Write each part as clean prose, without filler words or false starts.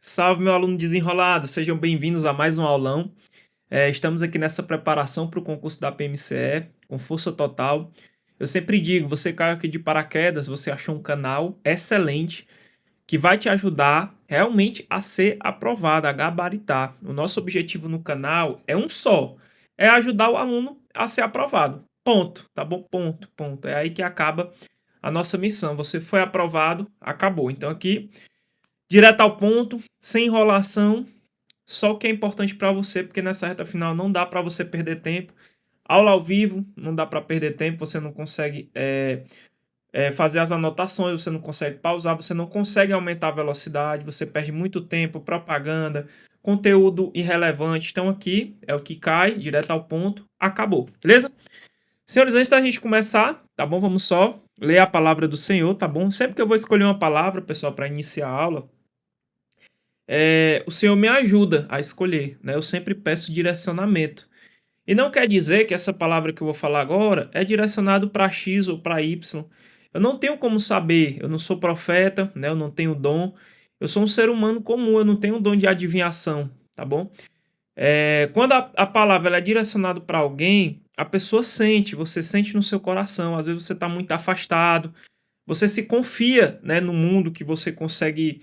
Salve, meu aluno desenrolado, sejam bem-vindos a mais um aulão. Estamos aqui nessa preparação para o concurso da PMCE, com força total. Eu sempre digo, você caiu aqui de paraquedas, você achou um canal excelente que vai te ajudar realmente a ser aprovado, a gabaritar. O nosso objetivo no canal é um só, é ajudar o aluno a ser aprovado. Ponto, tá bom? Ponto, ponto. É aí que acaba a nossa missão. Você foi aprovado, acabou. Então aqui, direto ao ponto, sem enrolação, só o que é importante para você, porque nessa reta final não dá para você perder tempo. Aula ao vivo, não dá para perder tempo, você não consegue fazer as anotações, você não consegue pausar, você não consegue aumentar a velocidade, você perde muito tempo, propaganda, conteúdo irrelevante. Então aqui é o que cai, direto ao ponto, acabou, beleza? Senhores, antes da gente começar, tá bom? Vamos só ler a palavra do Senhor, tá bom? Sempre que eu vou escolher uma palavra, pessoal, para iniciar a aula, o Senhor me ajuda a escolher, né? Eu sempre peço direcionamento. E não quer dizer que essa palavra que eu vou falar agora é direcionado para X ou para Y. Eu não tenho como saber, eu não sou profeta, né? Eu não tenho dom. Eu sou um ser humano comum, eu não tenho dom de adivinhação, tá bom? Quando a palavra ela é direcionada para alguém, a pessoa sente, você sente no seu coração. Às vezes você está muito afastado, você se confia, né, no mundo que você consegue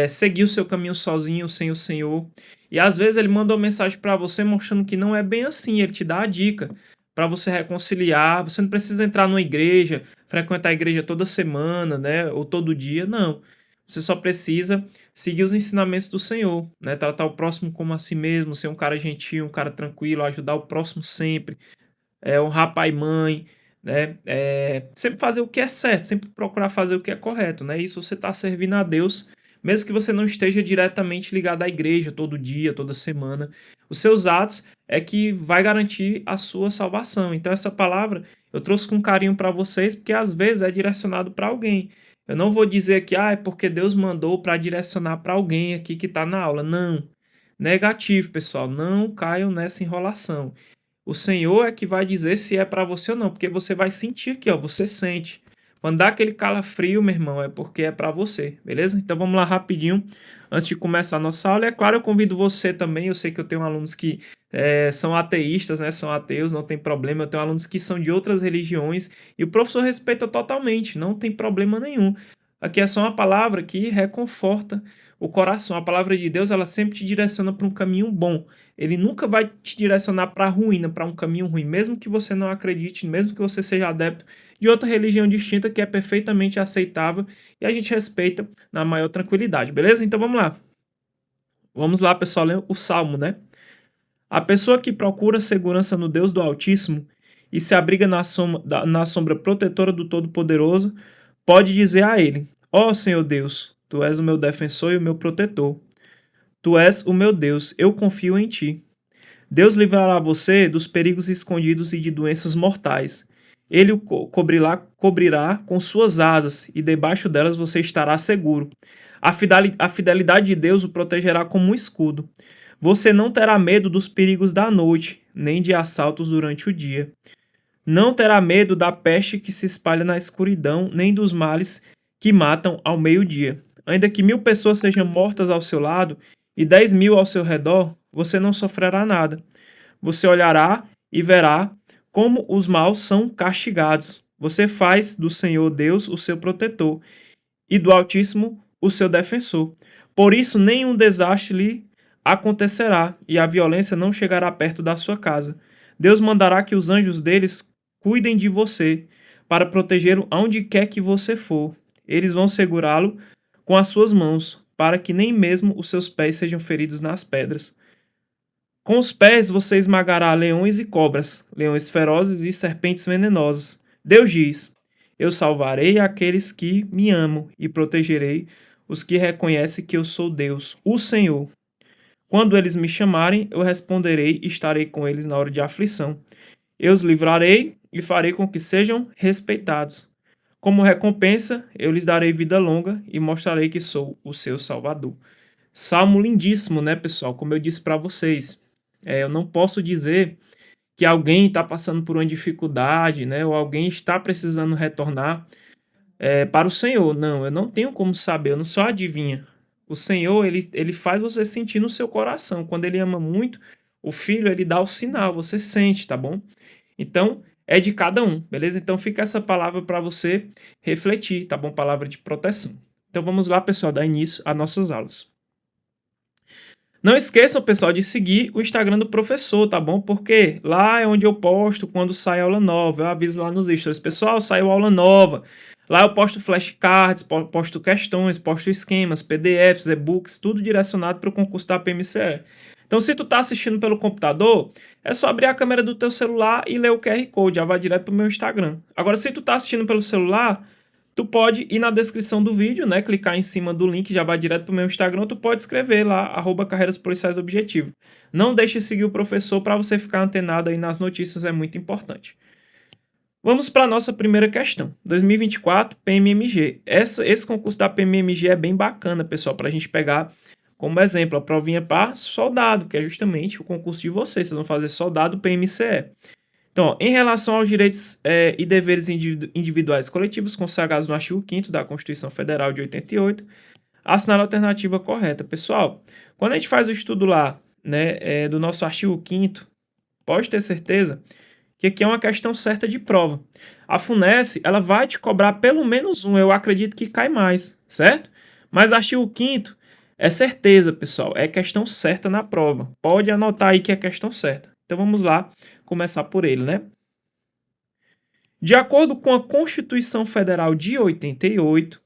seguir o seu caminho sozinho, sem o Senhor. E às vezes ele manda uma mensagem para você mostrando que não é bem assim, ele te dá a dica para você reconciliar. Você não precisa entrar numa igreja, frequentar a igreja toda semana, né, ou todo dia, não. Você só precisa seguir os ensinamentos do Senhor, né, tratar o próximo como a si mesmo, ser um cara gentil, um cara tranquilo, ajudar o próximo sempre, honrar pai e mãe, né? Sempre fazer o que é certo, sempre procurar fazer o que é correto, né? Isso você está servindo a Deus, mesmo que você não esteja diretamente ligado à igreja todo dia, toda semana. Os seus atos é que vai garantir a sua salvação. Então essa palavra eu trouxe com carinho para vocês, porque às vezes é direcionado para alguém. Eu não vou dizer que é porque Deus mandou para direcionar para alguém aqui que está na aula. Não. Negativo, pessoal. Não caiam nessa enrolação. O Senhor é que vai dizer se é para você ou não, porque você vai sentir aqui, ó, você sente. Quando dá aquele calafrio, meu irmão, é porque é para você, beleza? Então vamos lá rapidinho, antes de começar a nossa aula. E é claro, eu convido você também, eu sei que eu tenho alunos que são ateístas, né, são ateus, não tem problema. Eu tenho alunos que são de outras religiões e o professor respeita totalmente, não tem problema nenhum. Aqui é só uma palavra que reconforta o coração. A palavra de Deus, ela sempre te direciona para um caminho bom. Ele nunca vai te direcionar para a ruína, para um caminho ruim, mesmo que você não acredite, mesmo que você seja adepto de outra religião distinta que é perfeitamente aceitável e a gente respeita na maior tranquilidade, beleza? Então vamos lá. Vamos lá, pessoal, ler o Salmo, né? A pessoa que procura segurança no Deus do Altíssimo e se abriga na sombra protetora do Todo-Poderoso, pode dizer a ele: Ó Senhor Deus, tu és o meu defensor e o meu protetor. Tu és o meu Deus, eu confio em ti. Deus livrará você dos perigos escondidos e de doenças mortais. Ele o cobrirá com suas asas e debaixo delas você estará seguro. A fidelidade de Deus o protegerá como um escudo. Você não terá medo dos perigos da noite, nem de assaltos durante o dia. Não terá medo da peste que se espalha na escuridão, nem dos males que matam ao meio-dia. Ainda que 1.000 pessoas sejam mortas ao seu lado e 10.000 ao seu redor, você não sofrerá nada. Você olhará e verá como os maus são castigados. Você faz do Senhor Deus o seu protetor e do Altíssimo o seu defensor. Por isso, nenhum desastre lhe acontecerá e a violência não chegará perto da sua casa. Deus mandará que os anjos deles cuidem de você para protegê-lo aonde quer que você for. Eles vão segurá-lo com as suas mãos, para que nem mesmo os seus pés sejam feridos nas pedras. Com os pés você esmagará leões e cobras, leões ferozes e serpentes venenosas. Deus diz: Eu salvarei aqueles que me amam e protegerei os que reconhecem que eu sou Deus, o Senhor. Quando eles me chamarem, eu responderei e estarei com eles na hora de aflição. Eu os livrarei e farei com que sejam respeitados. Como recompensa, eu lhes darei vida longa e mostrarei que sou o seu Salvador. Salmo lindíssimo, né, pessoal? Como eu disse para vocês, eu não posso dizer que alguém está passando por uma dificuldade, né, ou alguém está precisando retornar para o Senhor. Não, eu não tenho como saber, eu não sou adivinha. O Senhor, ele faz você sentir no seu coração. Quando ele ama muito o filho, ele dá o sinal, você sente, tá bom? Então, é de cada um, beleza? Então, fica essa palavra para você refletir, tá bom? Palavra de proteção. Então, vamos lá, pessoal, dar início às nossas aulas. Não esqueçam, pessoal, de seguir o Instagram do professor, tá bom? Porque lá é onde eu posto quando sai aula nova. Eu aviso lá nos stories, pessoal, saiu aula nova. Lá eu posto flashcards, posto questões, posto esquemas, PDFs, e-books, tudo direcionado para o concurso da PMCE. Então, se tu tá assistindo pelo computador, é só abrir a câmera do teu celular e ler o QR Code, já vai direto pro meu Instagram. Agora, se tu tá assistindo pelo celular, tu pode ir na descrição do vídeo, né? Clicar em cima do link, já vai direto pro meu Instagram. Tu pode escrever lá, @carreiras policiais objetivo. Não deixe de seguir o professor para você ficar antenado aí nas notícias, é muito importante. Vamos para a nossa primeira questão. 2024, PMMG. Esse concurso da PMMG é bem bacana, pessoal, para a gente pegar como exemplo a provinha para soldado, que é justamente o concurso de vocês. Vocês vão fazer soldado PMCE. Então, ó, em relação aos direitos e deveres individuais e coletivos consagrados no artigo 5º da Constituição Federal de 88, assinar a alternativa correta. Pessoal, quando a gente faz o estudo lá, né, do nosso artigo 5º, pode ter certeza que aqui é uma questão certa de prova. A FUNESS, ela vai te cobrar pelo menos um, eu acredito que cai mais, certo? Mas artigo 5º é certeza, pessoal, é questão certa na prova. Pode anotar aí que é questão certa. Então vamos lá começar por ele, né? De acordo com a Constituição Federal de 88,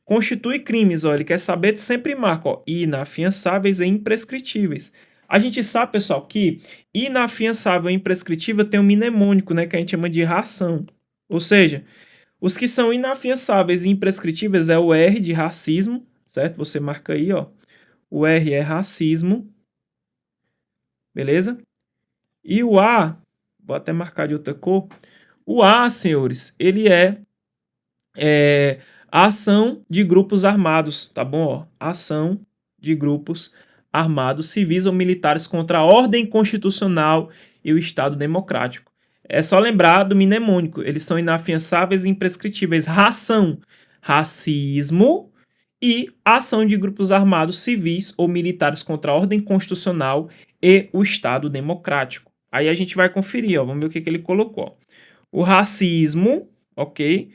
constitui crimes, ó, ele quer saber, sempre marca, ó, inafiançáveis e imprescritíveis. A gente sabe, pessoal, que inafiançável e imprescritível tem um mnemônico, né, que a gente chama de ração. Ou seja, os que são inafiançáveis e imprescritíveis é o R de racismo, certo? Você marca aí, ó. O R é racismo, beleza? E o A, vou até marcar de outra cor. O A, senhores, ele é a ação de grupos armados, tá bom? Ó, ação de grupos armados, civis ou militares contra a ordem constitucional e o Estado democrático. É só lembrar do mnemônico, eles são inafiançáveis e imprescritíveis. Ração, racismo e ação de grupos armados, civis ou militares contra a ordem constitucional e o Estado democrático. Aí a gente vai conferir, ó, vamos ver o que ele colocou. O racismo, ok?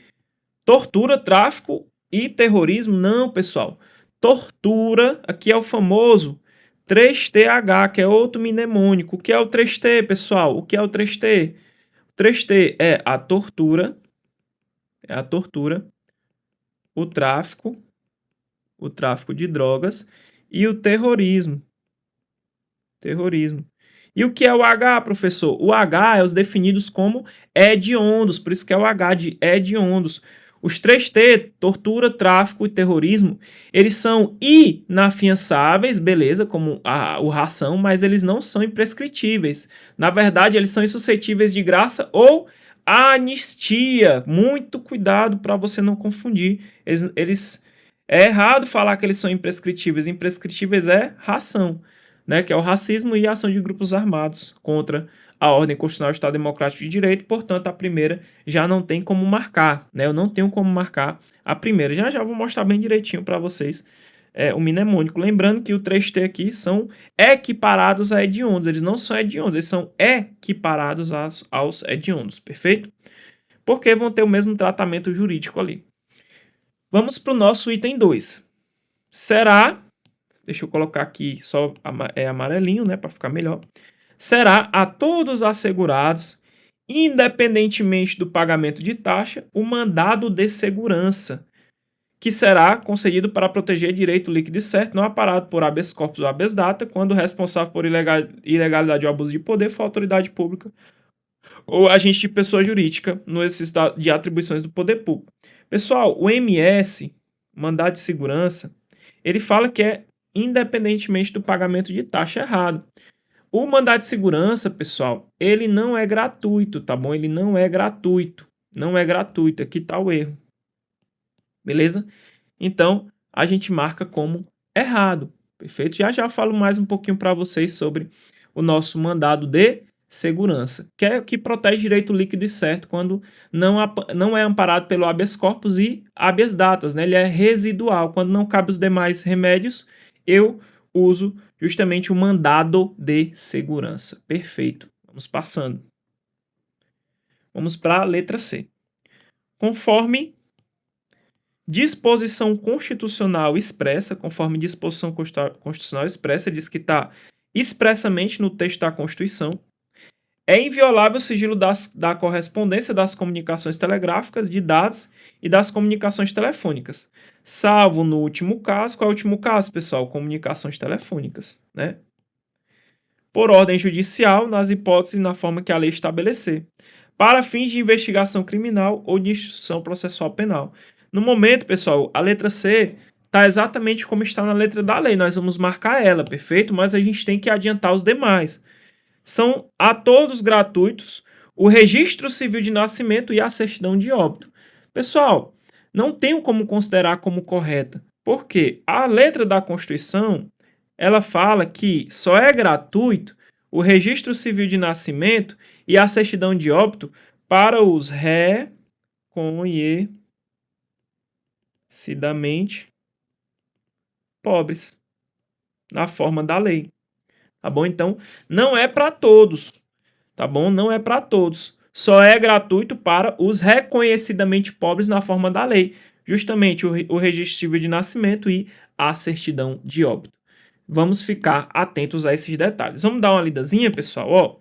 Tortura, tráfico e terrorismo, não, pessoal. Tortura, aqui é o famoso 3TH, que é outro mnemônico. O que é o 3T, pessoal? O que é o 3T? O 3T é a tortura, o tráfico de drogas e o terrorismo. E o que é o H, professor? O H é os definidos como hediondos, por isso que é o H de hediondos. Os 3T, tortura, tráfico e terrorismo, eles são inafiançáveis, beleza, como o ração, mas eles não são imprescritíveis. Na verdade, eles são insuscetíveis de graça ou anistia. Muito cuidado para você não confundir. É errado falar que eles são imprescritíveis. Imprescritíveis é ração, né, que é o racismo e a ação de grupos armados contra a ordem constitucional do Estado Democrático de Direito. Portanto, a primeira já não tem como marcar, né? Eu não tenho como marcar a primeira. Já vou mostrar bem direitinho para vocês o mnemônico. Lembrando que o 3T aqui são equiparados a hediondos. Eles não são hediondos, eles são equiparados aos hediondos, perfeito? Porque vão ter o mesmo tratamento jurídico ali. Vamos para o nosso item 2. Será... Deixa eu colocar aqui só amarelinho, né, para ficar melhor. Será a todos assegurados, independentemente do pagamento de taxa, o mandado de segurança, que será concedido para proteger direito líquido e certo, não amparado por habeas corpus ou habeas data, quando o responsável por ilegalidade ou abuso de poder for autoridade pública ou agente de pessoa jurídica no exercício de atribuições do poder público. Pessoal, o MS, mandado de segurança, ele fala que é independentemente do pagamento de taxa errado. O mandado de segurança, pessoal, ele não é gratuito, tá bom? Ele não é gratuito. Não é gratuito. Aqui tá o erro. Beleza? Então, a gente marca como errado. Perfeito? Já falo mais um pouquinho para vocês sobre o nosso mandado de segurança, que protege direito líquido e certo quando não é amparado pelo habeas corpus e habeas datas, né? Ele é residual. Quando não cabe os demais remédios, eu uso justamente o mandado de segurança. Perfeito. Vamos passando. Vamos para a letra C. Conforme disposição constitucional expressa, diz que está expressamente no texto da Constituição, é inviolável o sigilo da correspondência, das comunicações telegráficas, de dados e das comunicações telefônicas. Salvo no último caso. Qual é o último caso, pessoal? Comunicações telefônicas, né? Por ordem judicial, nas hipóteses e na forma que a lei estabelecer, para fins de investigação criminal ou de instrução processual penal. No momento, pessoal, a letra C está exatamente como está na letra da lei. Nós vamos marcar ela, perfeito? Mas a gente tem que adiantar os demais. São a todos gratuitos o registro civil de nascimento e a certidão de óbito. Pessoal, não tenho como considerar como correta, porque a letra da Constituição, ela fala que só é gratuito o registro civil de nascimento e a certidão de óbito para os reconhecidamente pobres, na forma da lei. Tá bom? Então, não é para todos, tá bom? Não é para todos. Só é gratuito para os reconhecidamente pobres na forma da lei. Justamente o registro civil de nascimento e a certidão de óbito. Vamos ficar atentos a esses detalhes. Vamos dar uma lidazinha, pessoal? Ó,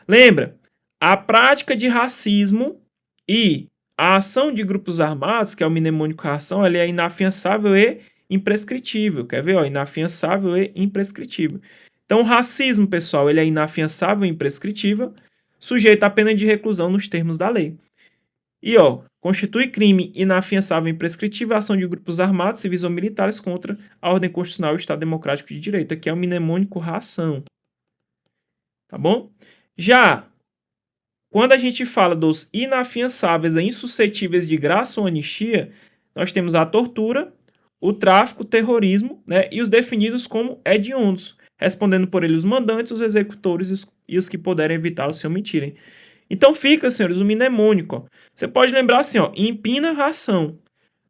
lembra, a prática de racismo e a ação de grupos armados, que é o mnemônico ração, ele é inafiançável e imprescritível. Quer ver? Ó, inafiançável e imprescritível. Então, o racismo, pessoal, ele é inafiançável e imprescritível, sujeito à pena de reclusão nos termos da lei. E, ó, constitui crime inafiançável e imprescritível a ação de grupos armados, civis ou militares contra a ordem constitucional e o Estado Democrático de Direito. Aqui é o mnemônico ração. Tá bom? Já, quando a gente fala dos inafiançáveis e insuscetíveis de graça ou anistia, nós temos a tortura, o tráfico, o terrorismo, né, e os definidos como hediondos, respondendo por ele os mandantes, os executores e os que puderem evitar se omitirem. Então fica, senhores, o mnemônico. Ó. Você pode lembrar assim, ó, impina ração,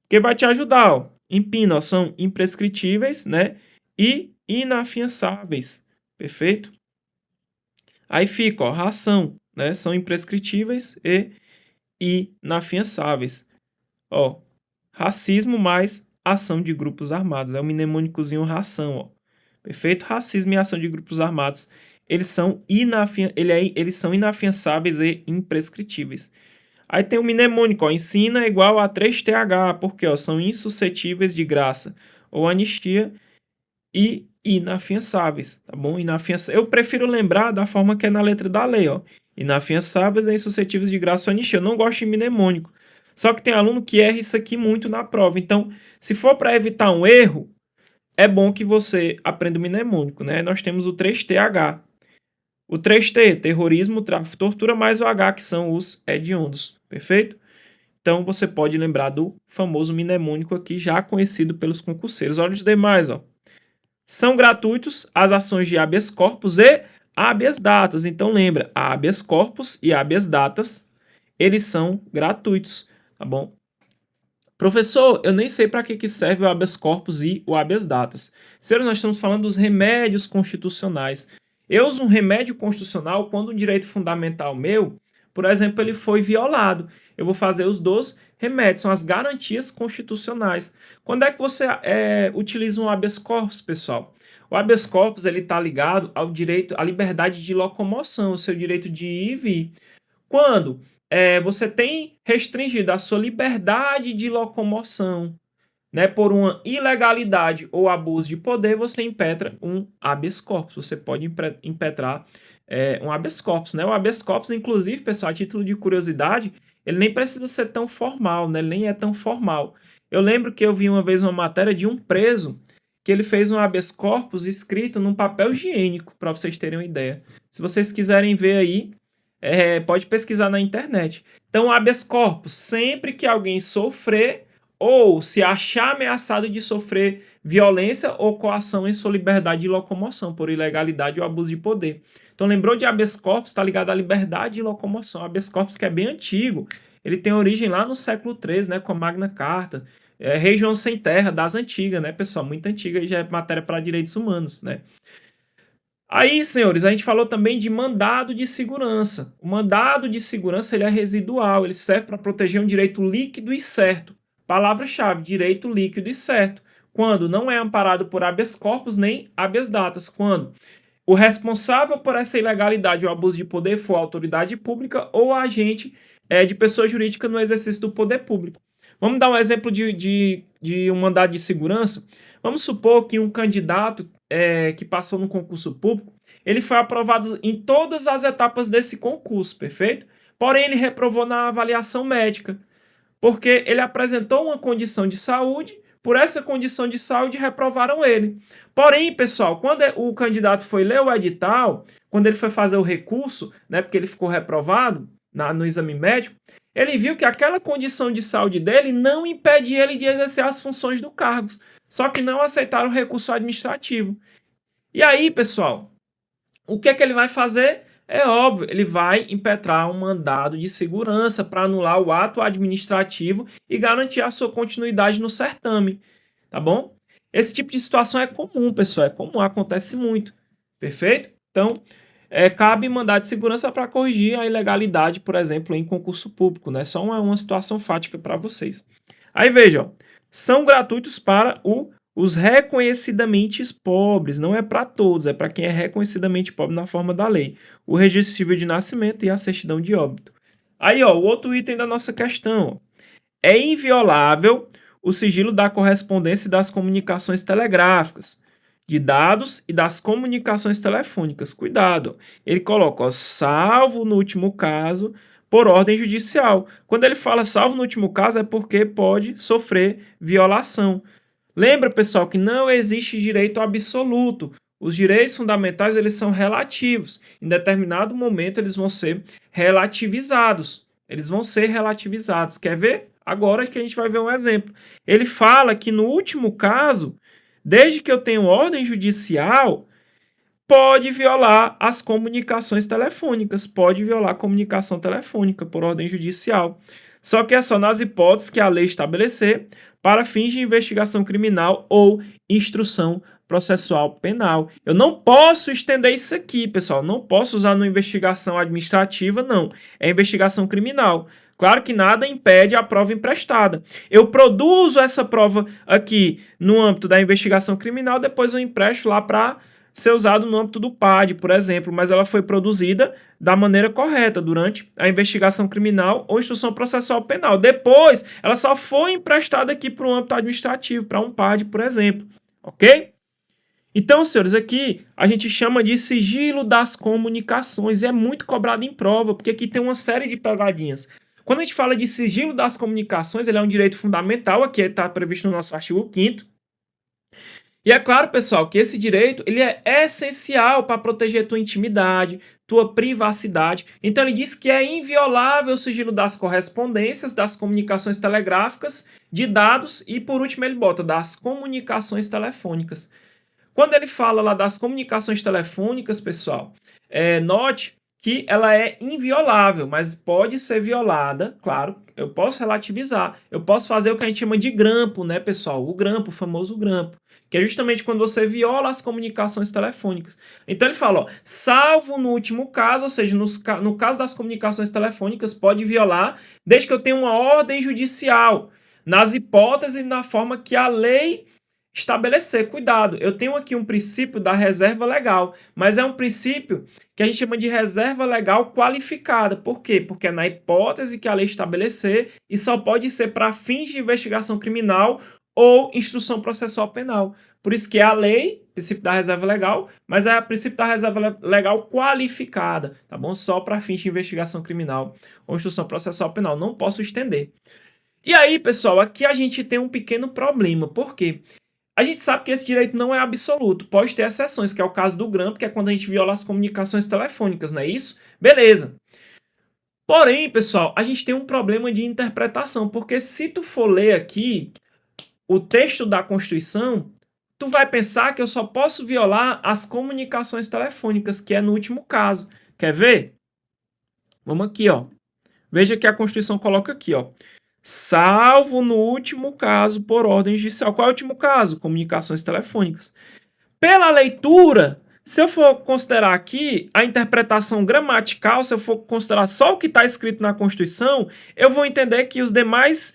que vai te ajudar. Ó. Impina, ó, são imprescritíveis, né, e inafiançáveis. Perfeito? Aí fica, ó, ração, né, são imprescritíveis e inafiançáveis. Ó, racismo mais ação de grupos armados. É o mnemônicozinho ração, ó. Perfeito? Racismo e ação de grupos armados, eles são inafiançáveis e imprescritíveis. Aí tem o mnemônico, ó, ensina igual a 3TH, porque ó, são insuscetíveis de graça ou anistia e inafiançáveis, tá bom? Eu prefiro lembrar da forma que é na letra da lei, ó. Inafiançáveis e insuscetíveis de graça ou anistia. Eu não gosto de mnemônico. Só que tem aluno que erra isso aqui muito na prova. Então, se for para evitar um erro, é bom que você aprenda o mnemônico, né? Nós temos o 3TH. O 3T, terrorismo, tráfico, tortura, mais o H, que são os hediondos. Perfeito? Então, você pode lembrar do famoso mnemônico aqui, já conhecido pelos concurseiros. Olha os demais, ó. São gratuitos as ações de habeas corpus e habeas datas. Então, lembra, habeas corpus e habeas datas, eles são gratuitos, tá bom? Professor, eu nem sei para que serve o habeas corpus e o habeas datas. Senhores, nós estamos falando dos remédios constitucionais. Eu uso um remédio constitucional quando um direito fundamental meu, por exemplo, ele foi violado. Eu vou fazer os dois remédios, são as garantias constitucionais. Quando é que você utiliza um habeas corpus, pessoal? O habeas corpus está ligado ao direito à liberdade de locomoção, o seu direito de ir e vir. Quando você tem restringido a sua liberdade de locomoção, né, por uma ilegalidade ou abuso de poder, você impetra um habeas corpus. Você pode impetrar um habeas corpus. Né? O habeas corpus, inclusive, pessoal, a título de curiosidade, ele nem precisa ser tão formal, né? Ele nem é tão formal. Eu lembro que eu vi uma vez uma matéria de um preso que ele fez um habeas corpus escrito num papel higiênico, para vocês terem uma ideia. Se vocês quiserem ver aí, pode pesquisar na internet. Então, habeas corpus, sempre que alguém sofrer ou se achar ameaçado de sofrer violência ou coação em sua liberdade de locomoção, por ilegalidade ou abuso de poder. Então, lembrou de habeas corpus, está ligado à liberdade de locomoção. Habeas corpus que é bem antigo, ele tem origem lá no século XIII, né, com a Magna Carta, região sem terra das antigas, né, pessoal, muito antiga, e já é matéria para direitos humanos, né. Aí, senhores, a gente falou também de mandado de segurança. O mandado de segurança ele é residual, ele serve para proteger um direito líquido e certo. Palavra-chave, direito líquido e certo. Quando não é amparado por habeas corpus nem habeas datas. Quando o responsável por essa ilegalidade ou abuso de poder for a autoridade pública ou agente de pessoa jurídica no exercício do poder público. Vamos dar um exemplo de um mandado de segurança? Vamos supor que um candidato que passou no concurso público, ele foi aprovado em todas as etapas desse concurso, perfeito? Porém, ele reprovou na avaliação médica, porque ele apresentou uma condição de saúde, por essa condição de saúde reprovaram ele. Porém, pessoal, quando o candidato foi ler o edital, quando ele foi fazer o recurso, né, porque ele ficou reprovado no exame médico, ele viu que aquela condição de saúde dele não impedia ele de exercer as funções do cargo, só que não aceitaram o recurso administrativo. E aí, pessoal, o que é que ele vai fazer? É óbvio, ele vai impetrar um mandado de segurança para anular o ato administrativo e garantir a sua continuidade no certame, tá bom? Esse tipo de situação é comum, pessoal, é comum, acontece muito, perfeito? Então, cabe mandado de segurança para corrigir a ilegalidade, por exemplo, em concurso público, né? Só uma situação fática para vocês. Aí vejam, são gratuitos para os reconhecidamente pobres, não é para todos, é para quem é reconhecidamente pobre na forma da lei. O registro civil de nascimento e a certidão de óbito. Aí, ó, o outro item da nossa questão. É inviolável o sigilo da correspondência e das comunicações telegráficas, de dados e das comunicações telefônicas. Cuidado, ele coloca, ó, salvo no último caso, por ordem judicial. Quando ele fala salvo no último caso, é porque pode sofrer violação. Lembra, pessoal, que não existe direito absoluto. Os direitos fundamentais eles são relativos. Em determinado momento eles vão ser relativizados. Eles vão ser relativizados. Quer ver? Agora que a gente vai ver um exemplo. Ele fala que no último caso, desde que eu tenho ordem judicial, pode violar as comunicações telefônicas. Pode violar a comunicação telefônica por ordem judicial. Só que é só nas hipóteses que a lei estabelecer para fins de investigação criminal ou instrução processual penal. Eu não posso estender isso aqui, pessoal. Não posso usar numa investigação administrativa, não. É investigação criminal. Claro que nada impede a prova emprestada. Eu produzo essa prova aqui no âmbito da investigação criminal, depois eu empresto lá para ser usado no âmbito do PAD, por exemplo, mas ela foi produzida da maneira correta durante a investigação criminal ou instrução processual penal. Depois, ela só foi emprestada aqui para o âmbito administrativo, para um PAD, por exemplo, ok? Então, senhores, aqui a gente chama de sigilo das comunicações e é muito cobrado em prova, porque aqui tem uma série de pegadinhas. Quando a gente fala de sigilo das comunicações, ele é um direito fundamental, aqui está previsto no nosso artigo 5º, e é claro, pessoal, que esse direito ele é essencial para proteger tua intimidade, tua privacidade. Então ele diz que é inviolável o sigilo das correspondências, das comunicações telegráficas, de dados e, por último, ele bota das comunicações telefônicas. Quando ele fala lá das comunicações telefônicas, pessoal, note que ela é inviolável, mas pode ser violada, claro, eu posso relativizar, eu posso fazer o que a gente chama de grampo, né, pessoal? O grampo, o famoso grampo, que é justamente quando você viola as comunicações telefônicas. Então ele fala, ó, salvo no último caso, ou seja, no caso das comunicações telefônicas, pode violar, desde que eu tenha uma ordem judicial, nas hipóteses e na forma que a lei estabelecer. Cuidado, eu tenho aqui um princípio da reserva legal, mas é um princípio que a gente chama de reserva legal qualificada. Por quê? Porque é na hipótese que a lei estabelecer e só pode ser para fins de investigação criminal ou instrução processual penal. Por isso que é a lei, princípio da reserva legal, mas é o princípio da reserva legal qualificada, tá bom? Só para fins de investigação criminal ou instrução processual penal. Não posso estender. E aí, pessoal, aqui a gente tem um pequeno problema. Por quê? A gente sabe que esse direito não é absoluto, pode ter exceções, que é o caso do grampo, que é quando a gente viola as comunicações telefônicas, não é isso? Beleza. Porém, pessoal, a gente tem um problema de interpretação, porque se tu for ler aqui o texto da Constituição, tu vai pensar que eu só posso violar as comunicações telefônicas, que é no último caso. Quer ver? Vamos aqui, ó. Veja que a Constituição coloca aqui, ó. Salvo no último caso por ordem judicial. Qual é o último caso? Comunicações telefônicas. Pela leitura, se eu for considerar aqui a interpretação gramatical, se eu for considerar só o que está escrito na Constituição, eu vou entender que os demais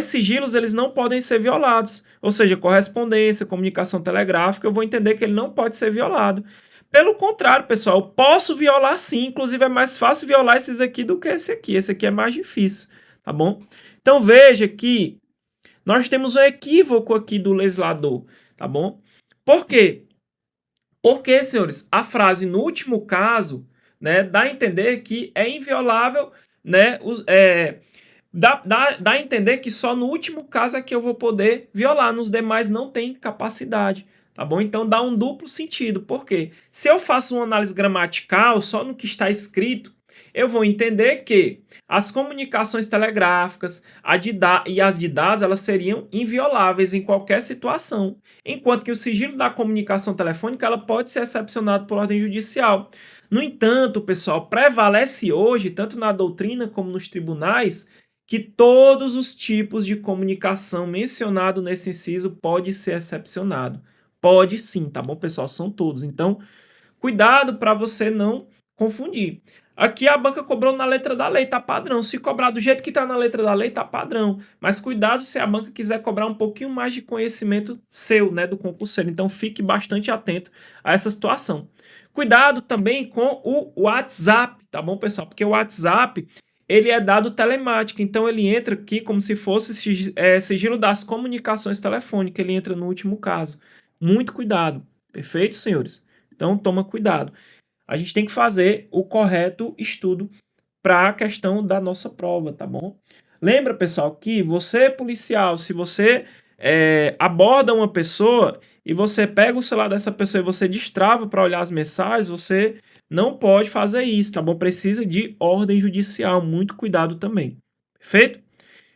sigilos eles não podem ser violados. Ou seja, correspondência, comunicação telegráfica, eu vou entender que ele não pode ser violado. Pelo contrário, pessoal, eu posso violar sim, inclusive é mais fácil violar esses aqui do que esse aqui. Esse aqui é mais difícil, tá bom? Então veja que nós temos um equívoco aqui do legislador, tá bom? Por quê? Porque, senhores, a frase no último caso, né, dá a entender que é inviolável, né, dá a entender que só no último caso é que eu vou poder violar, nos demais não tem capacidade, tá bom? Então dá um duplo sentido, por quê? Se eu faço uma análise gramatical só no que está escrito, eu vou entender que as comunicações telegráficas e as de dados elas seriam invioláveis em qualquer situação, enquanto que o sigilo da comunicação telefônica ela pode ser excepcionado por ordem judicial. No entanto, pessoal, prevalece hoje, tanto na doutrina como nos tribunais, que todos os tipos de comunicação mencionado nesse inciso pode ser excepcionado. Pode sim, tá bom, pessoal? São todos. Então, cuidado para você não confundir. Aqui a banca cobrou na letra da lei, tá padrão. Se cobrar do jeito que tá na letra da lei, tá padrão. Mas cuidado se a banca quiser cobrar um pouquinho mais de conhecimento seu, né, do concurseiro. Então fique bastante atento a essa situação. Cuidado também com o WhatsApp, tá bom, pessoal? Porque o WhatsApp, ele é dado telemático, então ele entra aqui como se fosse sigilo das comunicações telefônicas, ele entra no último caso. Muito cuidado, perfeito, senhores? Então toma cuidado. A gente tem que fazer o correto estudo para a questão da nossa prova, tá bom? Lembra, pessoal, que você, policial, se você aborda uma pessoa e você pega o celular dessa pessoa e você destrava para olhar as mensagens, você não pode fazer isso, tá bom? Precisa de ordem judicial, muito cuidado também, perfeito?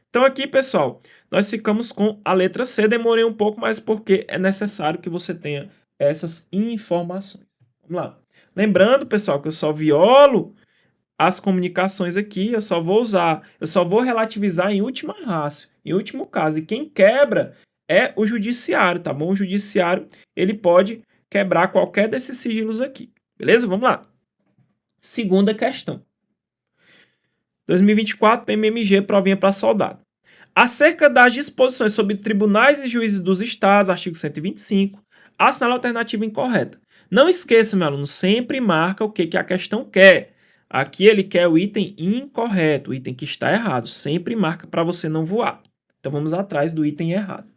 Então aqui, pessoal, nós ficamos com a letra C, demorei um pouco, mas porque é necessário que você tenha essas informações. Vamos lá. Lembrando, pessoal, que eu só violo as comunicações aqui, eu só vou relativizar em última ratio, em último caso. E quem quebra é o judiciário, tá bom? O judiciário, ele pode quebrar qualquer desses sigilos aqui. Beleza? Vamos lá. Segunda questão. 2024, PMMG, provinha para soldado. Acerca das disposições sobre tribunais e juízes dos estados, artigo 125, assinala a alternativa incorreta. Não esqueça, meu aluno, sempre marca o que a questão quer. Aqui ele quer o item incorreto, o item que está errado. Sempre marca para você não voar. Então vamos atrás do item errado.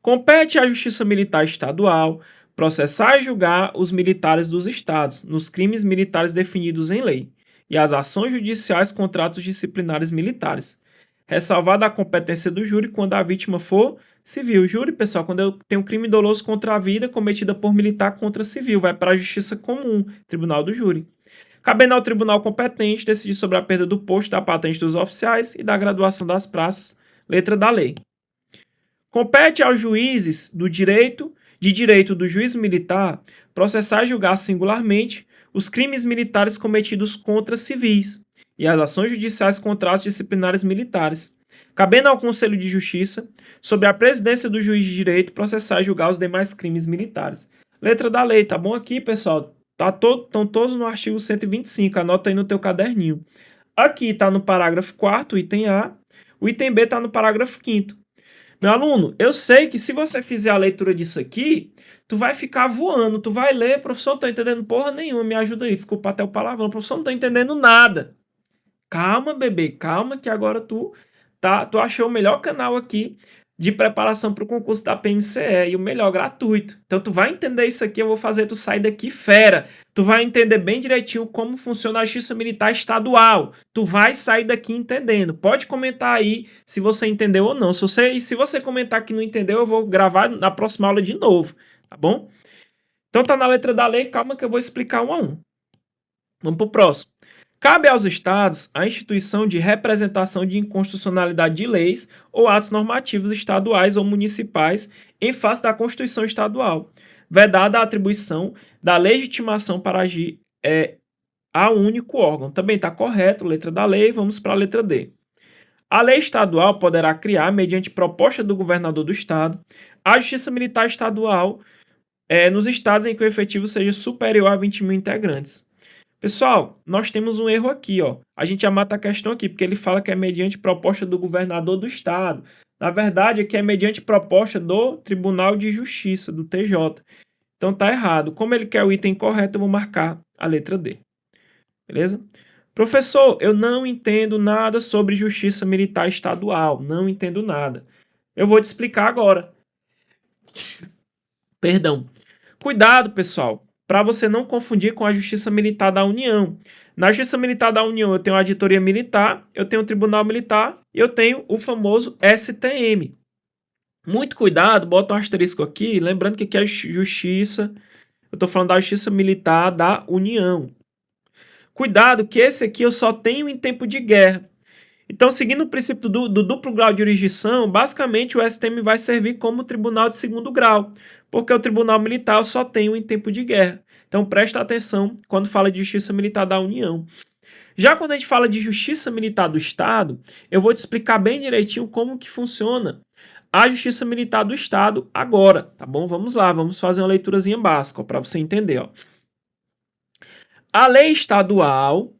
Compete à Justiça Militar Estadual processar e julgar os militares dos estados nos crimes militares definidos em lei e as ações judiciais contra atos disciplinares militares, ressalvada a competência do júri quando a vítima for civil. Júri, pessoal, quando eu tenho um crime doloso contra a vida cometida por militar contra civil, vai para a Justiça Comum, Tribunal do Júri. Cabendo ao tribunal competente decidir sobre a perda do posto, da patente dos oficiais e da graduação das praças, letra da lei. Compete aos juízes de direito do juízo militar processar e julgar singularmente os crimes militares cometidos contra civis e as ações judiciais contra atos disciplinares militares. Cabendo ao Conselho de Justiça, sob a presidência do juiz de direito, processar e julgar os demais crimes militares. Letra da lei, tá bom aqui, pessoal? Estão todos no artigo 125, anota aí no teu caderninho. Aqui está no parágrafo 4º, item A. O item B está no parágrafo 5º. Meu aluno, eu sei que se você fizer a leitura disso aqui, tu vai ficar voando, tu vai ler, professor, não tô entendendo porra nenhuma, me ajuda aí, desculpa até o palavrão, professor, não tô entendendo nada. Calma, bebê, calma, que agora tu achou o melhor canal aqui de preparação para o concurso da PMCE e o melhor, gratuito. Então tu vai entender isso aqui, eu vou fazer tu sair daqui fera. Tu vai entender bem direitinho como funciona a Justiça Militar Estadual. Tu vai sair daqui entendendo. Pode comentar aí se você entendeu ou não. Se você comentar que não entendeu, eu vou gravar na próxima aula de novo, tá bom? Então tá na letra da lei, calma que eu vou explicar um a um. Vamos pro próximo. Cabe aos estados a instituição de representação de inconstitucionalidade de leis ou atos normativos estaduais ou municipais em face da Constituição Estadual, vedada a atribuição da legitimação para agir a um único órgão. Também está correto, letra da lei, vamos para a letra D. A lei estadual poderá criar, mediante proposta do governador do estado, a Justiça Militar Estadual nos estados em que o efetivo seja superior a 20 mil integrantes. Pessoal, nós temos um erro aqui, ó. A gente já mata a questão aqui, porque ele fala que é mediante proposta do governador do estado. Na verdade, aqui é mediante proposta do Tribunal de Justiça, do TJ. Então tá errado. Como ele quer o item correto, eu vou marcar a letra D. Beleza? Professor, eu não entendo nada sobre Justiça Militar Estadual. Não entendo nada. Eu vou te explicar agora. Perdão. Cuidado, pessoal, para você não confundir com a Justiça Militar da União. Na Justiça Militar da União eu tenho a Auditoria Militar, eu tenho o Tribunal Militar e eu tenho o famoso STM. Muito cuidado, bota um asterisco aqui, lembrando que aqui é Justiça, eu estou falando da Justiça Militar da União. Cuidado que esse aqui eu só tenho em tempo de guerra. Então, seguindo o princípio do duplo grau de jurisdição, basicamente o STM vai servir como tribunal de segundo grau, porque o tribunal militar eu só tenho em tempo de guerra. Então, presta atenção quando fala de justiça militar da União. Já quando a gente fala de justiça militar do Estado, eu vou te explicar bem direitinho como que funciona a justiça militar do Estado agora, tá bom? Vamos lá, vamos fazer uma leiturazinha básica para você entender, ó. A lei estadual,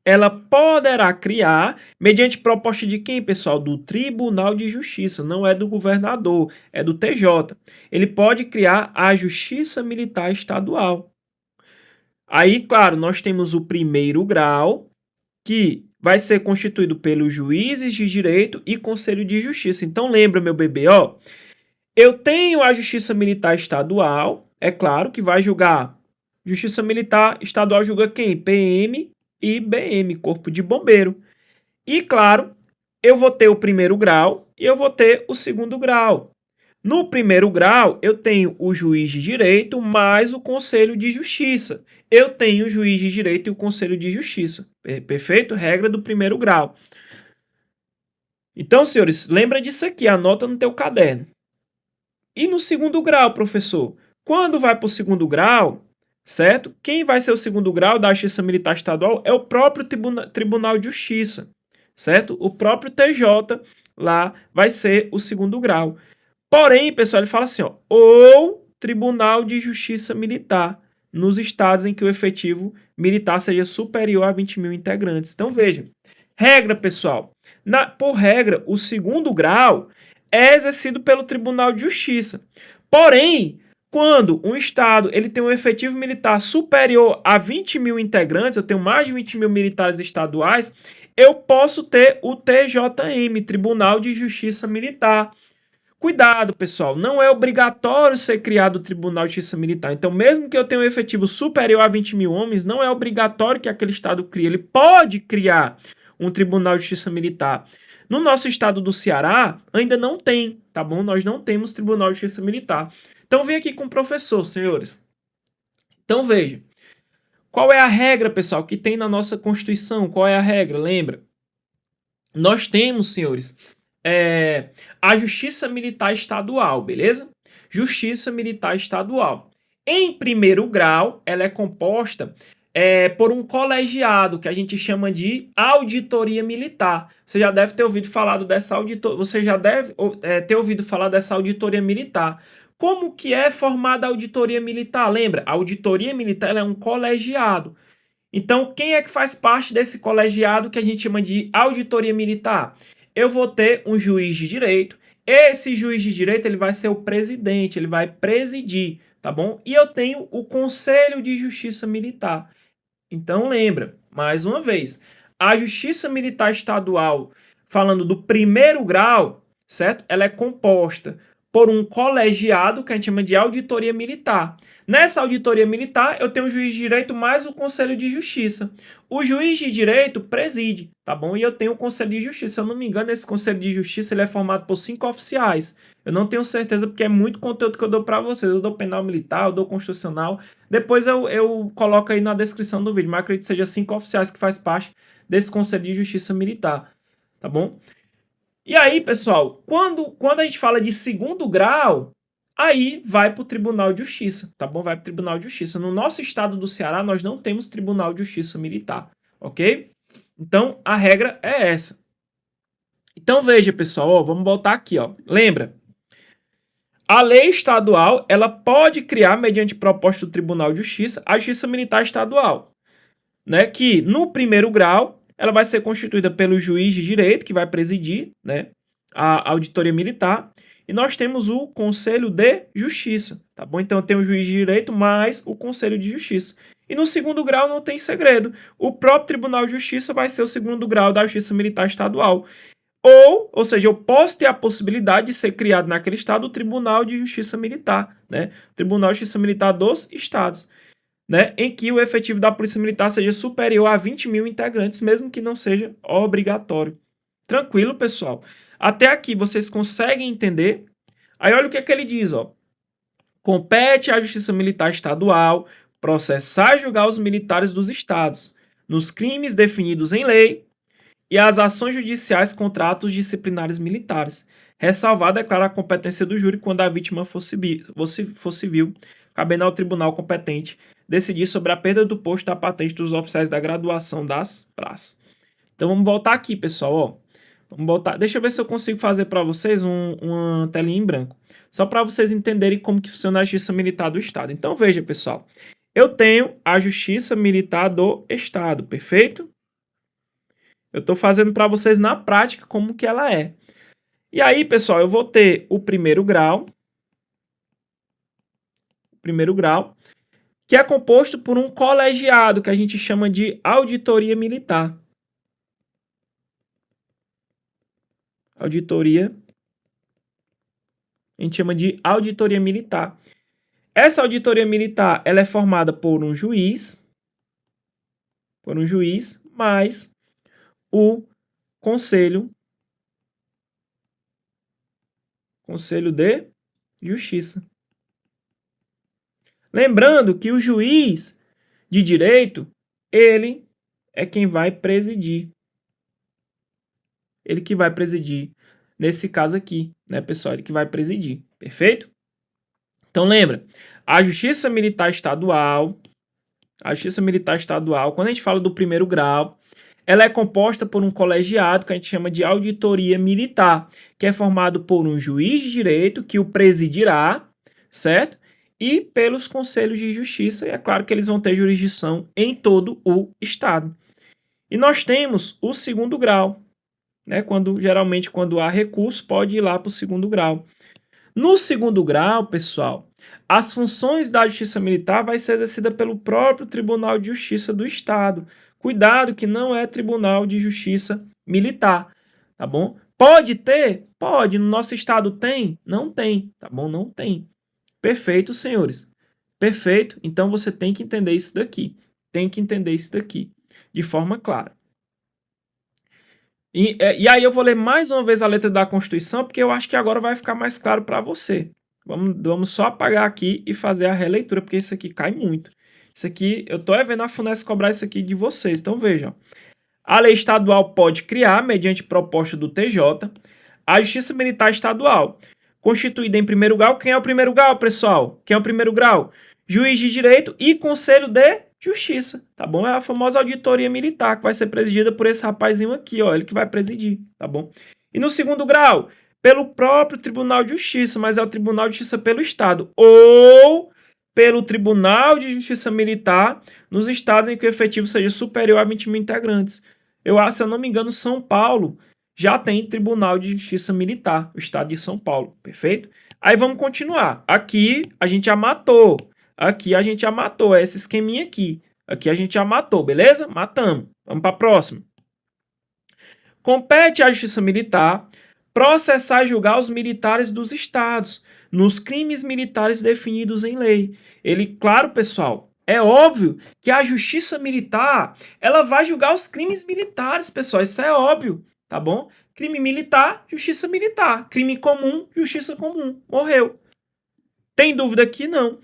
ela poderá criar, mediante proposta de quem, pessoal? Do Tribunal de Justiça, não é do governador, é do TJ. Ele pode criar a Justiça Militar Estadual. Aí, claro, nós temos o primeiro grau, que vai ser constituído pelos juízes de direito e Conselho de Justiça. Então, lembra, meu bebê, ó, eu tenho a Justiça Militar Estadual, é claro que vai julgar. Justiça Militar Estadual julga quem? PM e BM, Corpo de Bombeiro. E, claro, eu vou ter o primeiro grau e eu vou ter o segundo grau. No primeiro grau, eu tenho o juiz de direito mais o Conselho de Justiça. Eu tenho o juiz de direito e o Conselho de Justiça. Perfeito? Regra do primeiro grau. Então, senhores, lembra disso aqui, anota no teu caderno. E no segundo grau, professor? Quando vai para o segundo grau, certo? Quem vai ser o segundo grau da Justiça Militar Estadual é o próprio Tribunal de Justiça, certo? O próprio TJ lá vai ser o segundo grau. Porém, pessoal, ele fala assim, ó, ou Tribunal de Justiça Militar, nos estados em que o efetivo militar seja superior a 20 mil integrantes. Então, veja, regra, pessoal, por regra, o segundo grau é exercido pelo Tribunal de Justiça. Porém, quando um estado ele tem um efetivo militar superior a 20 mil integrantes, eu tenho mais de 20 mil militares estaduais, eu posso ter o TJM, Tribunal de Justiça Militar. Cuidado, pessoal, não é obrigatório ser criado o Tribunal de Justiça Militar. Então, mesmo que eu tenha um efetivo superior a 20 mil homens, não é obrigatório que aquele estado crie. Ele pode criar um Tribunal de Justiça Militar. No nosso estado do Ceará, ainda não tem, tá bom? Nós não temos Tribunal de Justiça Militar. Então, vem aqui com o professor, senhores. Então, veja. Qual é a regra, pessoal, que tem na nossa Constituição? Qual é a regra? Lembra? Nós temos, senhores, a Justiça Militar Estadual, beleza? Justiça Militar Estadual. Em primeiro grau, ela é composta por um colegiado, que a gente chama de auditoria militar. Você já deve ter ouvido falar dessa auditoria militar. Como que é formada a auditoria militar? Lembra? A auditoria militar ela é um colegiado. Então, quem é que faz parte desse colegiado que a gente chama de auditoria militar? Eu vou ter um juiz de direito. Esse juiz de direito ele vai ser o presidente, ele vai presidir, tá bom? E eu tenho o Conselho de Justiça Militar. Então, lembra, mais uma vez, a Justiça Militar Estadual, falando do primeiro grau, certo? Ela é composta por um colegiado, que a gente chama de auditoria militar. Nessa auditoria militar, eu tenho o juiz de direito mais o conselho de justiça. O juiz de direito preside, tá bom? E eu tenho o conselho de justiça. Se eu não me engano, esse conselho de justiça ele é formado por 5 oficiais. Eu não tenho certeza porque é muito conteúdo que eu dou para vocês. Eu dou penal militar, eu dou constitucional. Depois eu coloco aí na descrição do vídeo, mas acredito que seja 5 oficiais que faz parte desse conselho de justiça militar, tá bom? E aí, pessoal, quando a gente fala de segundo grau, aí vai para o Tribunal de Justiça, tá bom? Vai para o Tribunal de Justiça. No nosso estado do Ceará, nós não temos Tribunal de Justiça Militar, ok? Então, a regra é essa. Então, veja, pessoal, ó, vamos voltar aqui, ó. Lembra? A lei estadual, ela pode criar, mediante proposta do Tribunal de Justiça, a Justiça Militar Estadual, né? Que, no primeiro grau, ela vai ser constituída pelo juiz de direito, que vai presidir, né, a auditoria militar, e nós temos o Conselho de Justiça, tá bom? Então, tem o juiz de direito mais o Conselho de Justiça. E no segundo grau não tem segredo. O próprio Tribunal de Justiça vai ser o segundo grau da Justiça Militar Estadual. Ou seja, eu posso ter a possibilidade de ser criado naquele estado o Tribunal de Justiça Militar, né? Tribunal de Justiça Militar dos estados, né, em que o efetivo da Polícia Militar seja superior a 20 mil integrantes, mesmo que não seja obrigatório. Tranquilo, pessoal? Até aqui vocês conseguem entender? Aí olha o que é que ele diz, ó. Compete à Justiça Militar Estadual processar e julgar os militares dos estados nos crimes definidos em lei e as ações judiciais contra atos disciplinares militares, ressalvado, é claro, a competência do júri quando a vítima for civil, cabendo ao tribunal competente decidir sobre a perda do posto da patente dos oficiais da graduação das praças. Então vamos voltar aqui, pessoal, ó. Vamos voltar. Deixa eu ver se eu consigo fazer para vocês uma telinha em branco, só para vocês entenderem como que funciona a Justiça Militar do Estado. Então veja, pessoal, eu tenho a Justiça Militar do Estado, perfeito? Eu estou fazendo para vocês na prática como que ela é. E aí, pessoal, eu vou ter o primeiro grau, que é composto por um colegiado, que a gente chama de auditoria militar. Auditoria, a gente chama de auditoria militar. Essa auditoria militar, ela é formada por um juiz, mais o Conselho de Justiça. Lembrando que o juiz de direito, ele é quem vai presidir. Ele que vai presidir nesse caso aqui, né, pessoal? Ele que vai presidir, perfeito? Então lembra, a Justiça Militar Estadual, quando a gente fala do primeiro grau, ela é composta por um colegiado que a gente chama de auditoria militar, que é formado por um juiz de direito que o presidirá, certo? E pelos conselhos de justiça, e é claro que eles vão ter jurisdição em todo o estado. E nós temos o segundo grau, né? Geralmente quando há recurso, pode ir lá para o segundo grau. No segundo grau, pessoal, as funções da Justiça Militar vai ser exercida pelo próprio Tribunal de Justiça do Estado. Cuidado que não é Tribunal de Justiça Militar, tá bom? Pode ter? Pode. No nosso estado tem? Não tem, tá bom? Não tem. Perfeito, senhores. Perfeito. Então você tem que entender isso daqui. De forma clara. E aí eu vou ler mais uma vez a letra da Constituição, porque eu acho que agora vai ficar mais claro para você. Vamos só apagar aqui e fazer a releitura, porque isso aqui cai muito. Isso aqui, eu estou vendo a FUNESC cobrar isso aqui de vocês. Então vejam. A lei estadual pode criar, mediante proposta do TJ, a Justiça Militar Estadual, constituída em primeiro grau. Quem é o primeiro grau, pessoal? Quem é o primeiro grau? Juiz de direito e Conselho de Justiça, tá bom? É a famosa auditoria militar, que vai ser presidida por esse rapazinho aqui, ó, ele que vai presidir, tá bom? E no segundo grau, pelo próprio Tribunal de Justiça, mas é o Tribunal de Justiça pelo Estado, ou pelo Tribunal de Justiça Militar nos estados em que o efetivo seja superior a 20 mil integrantes. Se eu não me engano, São Paulo já tem Tribunal de Justiça Militar, o estado de São Paulo, perfeito? Aí vamos continuar. Aqui a gente já matou. É esse esqueminha aqui. Aqui a gente já matou, beleza? Matamos. Vamos para a próxima. Compete à Justiça Militar processar e julgar os militares dos estados, nos crimes militares definidos em lei. Ele, claro, pessoal, é óbvio que a justiça militar, ela vai julgar os crimes militares, pessoal, isso é óbvio, tá bom? Crime militar, justiça militar. Crime comum, justiça comum. Morreu. Tem dúvida aqui? Não.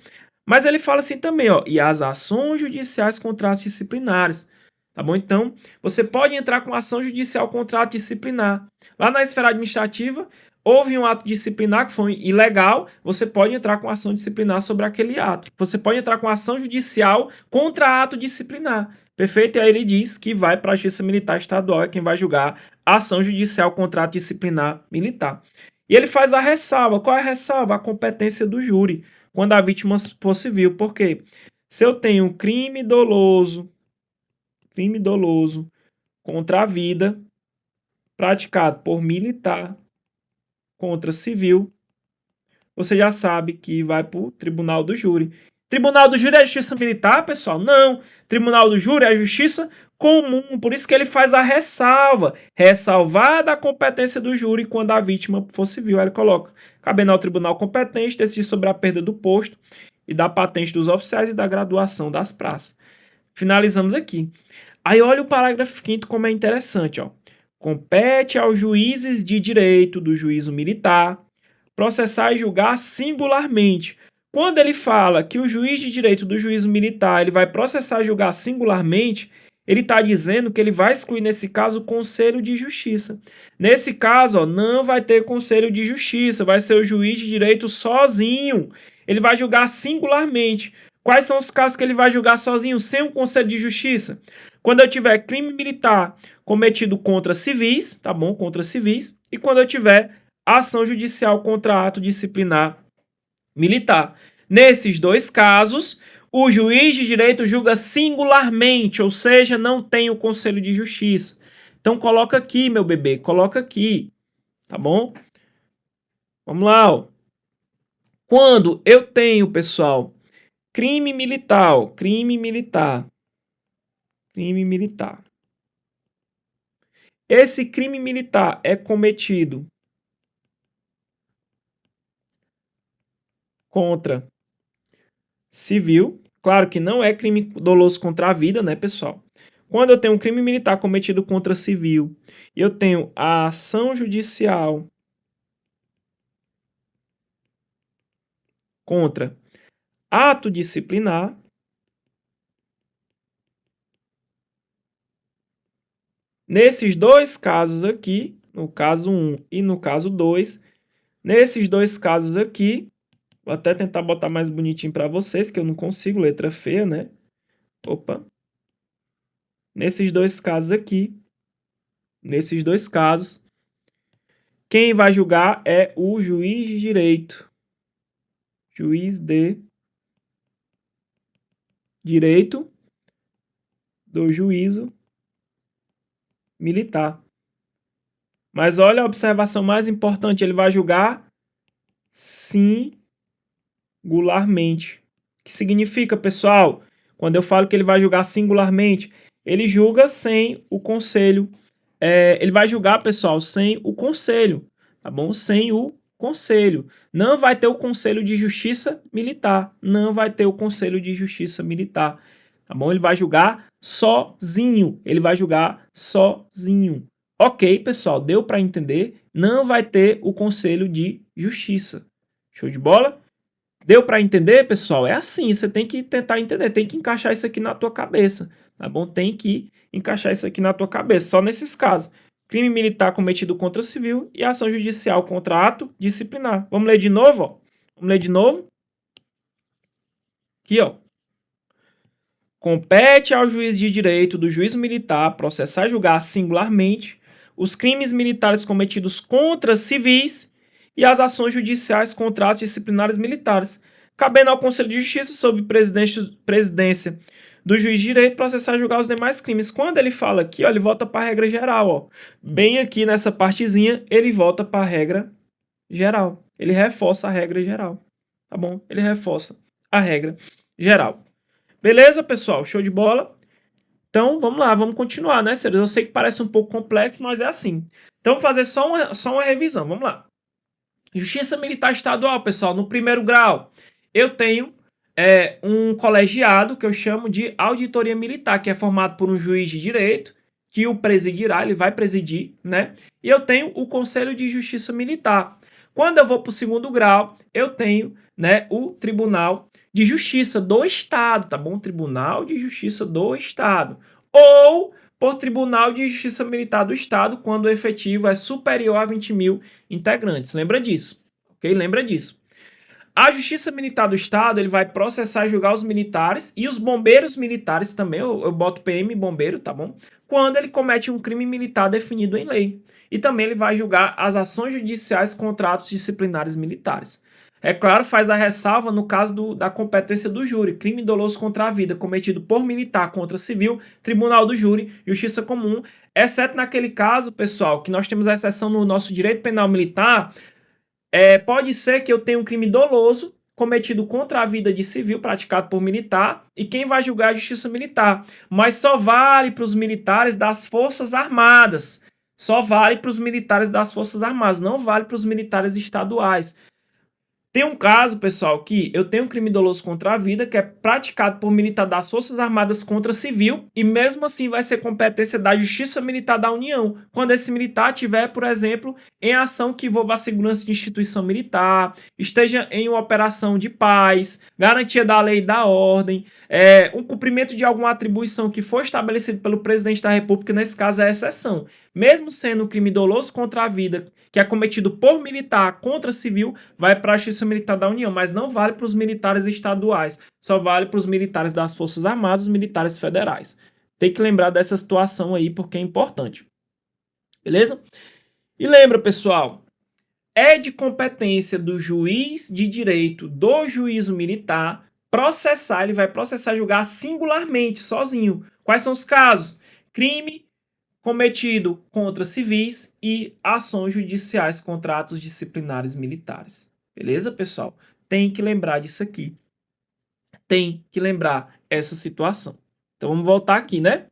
Mas ele fala assim também, ó, e as ações judiciais contra atos disciplinares. Tá bom? Então, você pode entrar com ação judicial contra ato disciplinar. Lá na esfera administrativa, houve um ato disciplinar que foi ilegal, você pode entrar com ação disciplinar sobre aquele ato. Você pode entrar com ação judicial contra ato disciplinar. Perfeito? E aí ele diz que vai para a Justiça Militar Estadual, é quem vai julgar a ação judicial contra ato disciplinar militar. E ele faz a ressalva. Qual é a ressalva? A competência do júri, quando a vítima for civil. Por quê? Se eu tenho um crime doloso contra a vida praticado por militar contra civil, você já sabe que vai para o tribunal do júri. Tribunal do júri é a justiça militar, pessoal? Não. Tribunal do júri é a justiça comum. Por isso que ele faz a ressalva. Ressalvada a competência do júri quando a vítima for civil. Aí ele coloca: cabendo ao tribunal competente decidir sobre a perda do posto e da patente dos oficiais e da graduação das praças. Finalizamos aqui. Aí olha o parágrafo 5º como é interessante, ó. Compete aos juízes de direito do juízo militar processar e julgar singularmente. Quando ele fala que o juiz de direito do juízo militar ele vai processar e julgar singularmente, ele está dizendo que ele vai excluir, nesse caso, o Conselho de Justiça. Nesse caso, ó, não vai ter Conselho de Justiça, vai ser o juiz de direito sozinho. Ele vai julgar singularmente. Quais são os casos que ele vai julgar sozinho, sem o Conselho de Justiça? Quando eu tiver crime militar cometido contra civis, tá bom? Contra civis. E quando eu tiver ação judicial contra ato disciplinar militar. Nesses dois casos, o juiz de direito julga singularmente, ou seja, não tem o Conselho de Justiça. Então coloca aqui, meu bebê, coloca aqui, tá bom? Vamos lá, ó. Quando eu tenho, pessoal, crime militar. Esse crime militar é cometido contra civil. Claro que não é crime doloso contra a vida, né, pessoal? Quando eu tenho um crime militar cometido contra civil e eu tenho a ação judicial contra ato disciplinar, nesses dois casos aqui, no caso 1 e no caso 2, nesses dois casos aqui, vou até tentar botar mais bonitinho para vocês, que eu não consigo, letra feia, né? Opa. Nesses dois casos aqui, quem vai julgar é o juiz de direito. Juiz de direito do juízo militar. Mas olha a observação mais importante, ele vai julgar singularmente. O que significa, pessoal? Quando eu falo que ele vai julgar singularmente, ele julga sem o conselho. Ele vai julgar, pessoal, sem o conselho, tá bom? Sem o conselho. Não vai ter o Conselho de Justiça Militar. Não vai ter o Conselho de Justiça Militar, tá bom? Ele vai julgar sozinho. Ok, pessoal, deu para entender? Não vai ter o Conselho de Justiça. Show de bola? Deu para entender, pessoal? É assim, você tem que tentar entender, tem que encaixar isso aqui na tua cabeça, tá bom? Tem que encaixar isso aqui na tua cabeça, só nesses casos. Crime militar cometido contra civil e ação judicial contra ato disciplinar. Vamos ler de novo, ó. Vamos ler de novo. Aqui, ó. Compete ao juiz de direito do juízo militar processar e julgar singularmente os crimes militares cometidos contra civis e as ações judiciais contra atos disciplinares militares, cabendo ao Conselho de Justiça, sob presidência do juiz de direito, processar e julgar os demais crimes. Quando ele fala aqui, ó, ele volta para a regra geral. Ó. Bem aqui nessa partezinha, ele volta para a regra geral. Ele reforça a regra geral. Tá bom? Ele reforça a regra geral. Beleza, pessoal? Show de bola? Então, vamos lá, vamos continuar, né, senhores? Eu sei que parece um pouco complexo, mas é assim. Então, vamos fazer só uma revisão, vamos lá. Justiça Militar Estadual, pessoal, no primeiro grau, eu tenho um colegiado que eu chamo de auditoria militar, que é formado por um juiz de direito, que o presidirá, ele vai presidir, né? E eu tenho o Conselho de Justiça Militar. Quando eu vou para o segundo grau, eu tenho, né, o Tribunal de Justiça do Estado, tá bom? Tribunal de Justiça do Estado. Ou por Tribunal de Justiça Militar do Estado, quando o efetivo é superior a 20 mil integrantes. Lembra disso, ok? Lembra disso. A Justiça Militar do Estado, ele vai processar e julgar os militares e os bombeiros militares também, eu boto PM bombeiro, tá bom? Quando ele comete um crime militar definido em lei. E também ele vai julgar as ações judiciais contra atos disciplinares militares. É claro, faz a ressalva no caso da competência do júri, crime doloso contra a vida cometido por militar contra civil, tribunal do júri, justiça comum, exceto naquele caso, pessoal, que nós temos a exceção no nosso direito penal militar. Pode ser que eu tenha um crime doloso cometido contra a vida de civil praticado por militar e quem vai julgar é a justiça militar. Mas só vale para os militares das Forças Armadas. Só vale para os militares das Forças Armadas, não vale para os militares estaduais. Tem um caso, pessoal, que eu tenho um crime doloso contra a vida que é praticado por militar das Forças Armadas contra civil e mesmo assim vai ser competência da Justiça Militar da União, quando esse militar tiver, por exemplo, em ação que envolva a segurança de instituição militar, esteja em uma operação de paz, garantia da lei e da ordem, um cumprimento de alguma atribuição que for estabelecido pelo presidente da República, nesse caso é exceção. Mesmo sendo um crime doloso contra a vida, que é cometido por militar contra civil, vai para a Justiça Militar da União, mas não vale para os militares estaduais, só vale para os militares das Forças Armadas, os militares federais. Tem que lembrar dessa situação aí, porque é importante. Beleza? E lembra, pessoal, é de competência do juiz de direito do juízo militar processar, ele vai processar e julgar singularmente, sozinho. Quais são os casos? Crime cometido contra civis e ações judiciais contra atos disciplinares militares. Beleza, pessoal? Tem que lembrar disso aqui. Tem que lembrar essa situação. Então, vamos voltar aqui, né?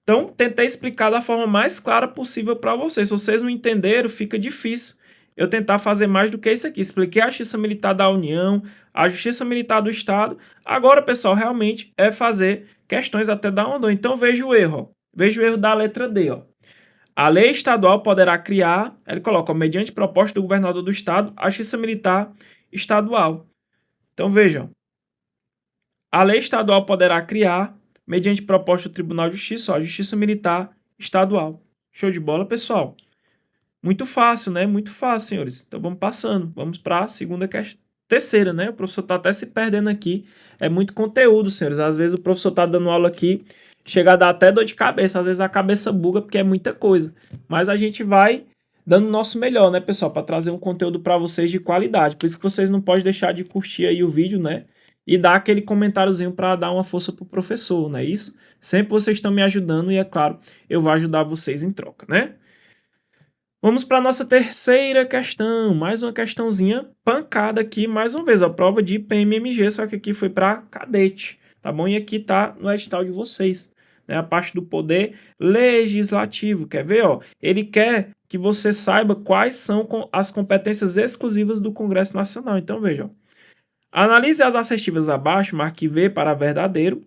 Então, tentei explicar da forma mais clara possível para vocês. Se vocês não entenderam, fica difícil eu tentar fazer mais do que isso aqui. Expliquei a Justiça Militar da União, a Justiça Militar do Estado. Agora, pessoal, realmente é fazer questões até da onda. Então, veja o erro, ó. Veja o erro da letra D, ó. A lei estadual poderá criar, ele coloca, ó, mediante proposta do governador do estado, a Justiça Militar Estadual. Então vejam, a lei estadual poderá criar, mediante proposta do Tribunal de Justiça, ó, a Justiça Militar Estadual. Show de bola, pessoal? Muito fácil, né? Muito fácil, senhores. Então vamos passando, vamos para a segunda questão. Terceira, né? O professor está até se perdendo aqui. É muito conteúdo, senhores. Às vezes o professor está dando aula aqui, chega a dar até dor de cabeça. Às vezes a cabeça buga porque é muita coisa. Mas a gente vai dando o nosso melhor, né, pessoal? Para trazer um conteúdo para vocês de qualidade. Por isso que vocês não podem deixar de curtir aí o vídeo, né? E dar aquele comentáriozinho para dar uma força pro professor, não é isso? Sempre vocês estão me ajudando e, é claro, eu vou ajudar vocês em troca, né? Vamos para a nossa terceira questão, mais uma questãozinha pancada aqui, mais uma vez, a prova de PMMG, só que aqui foi para cadete, tá bom? E aqui tá no edital de vocês, né? A parte do poder legislativo, quer ver, ó? Ele quer que você saiba quais são as competências exclusivas do Congresso Nacional. Então, vejam, analise as assertivas abaixo, marque V para verdadeiro,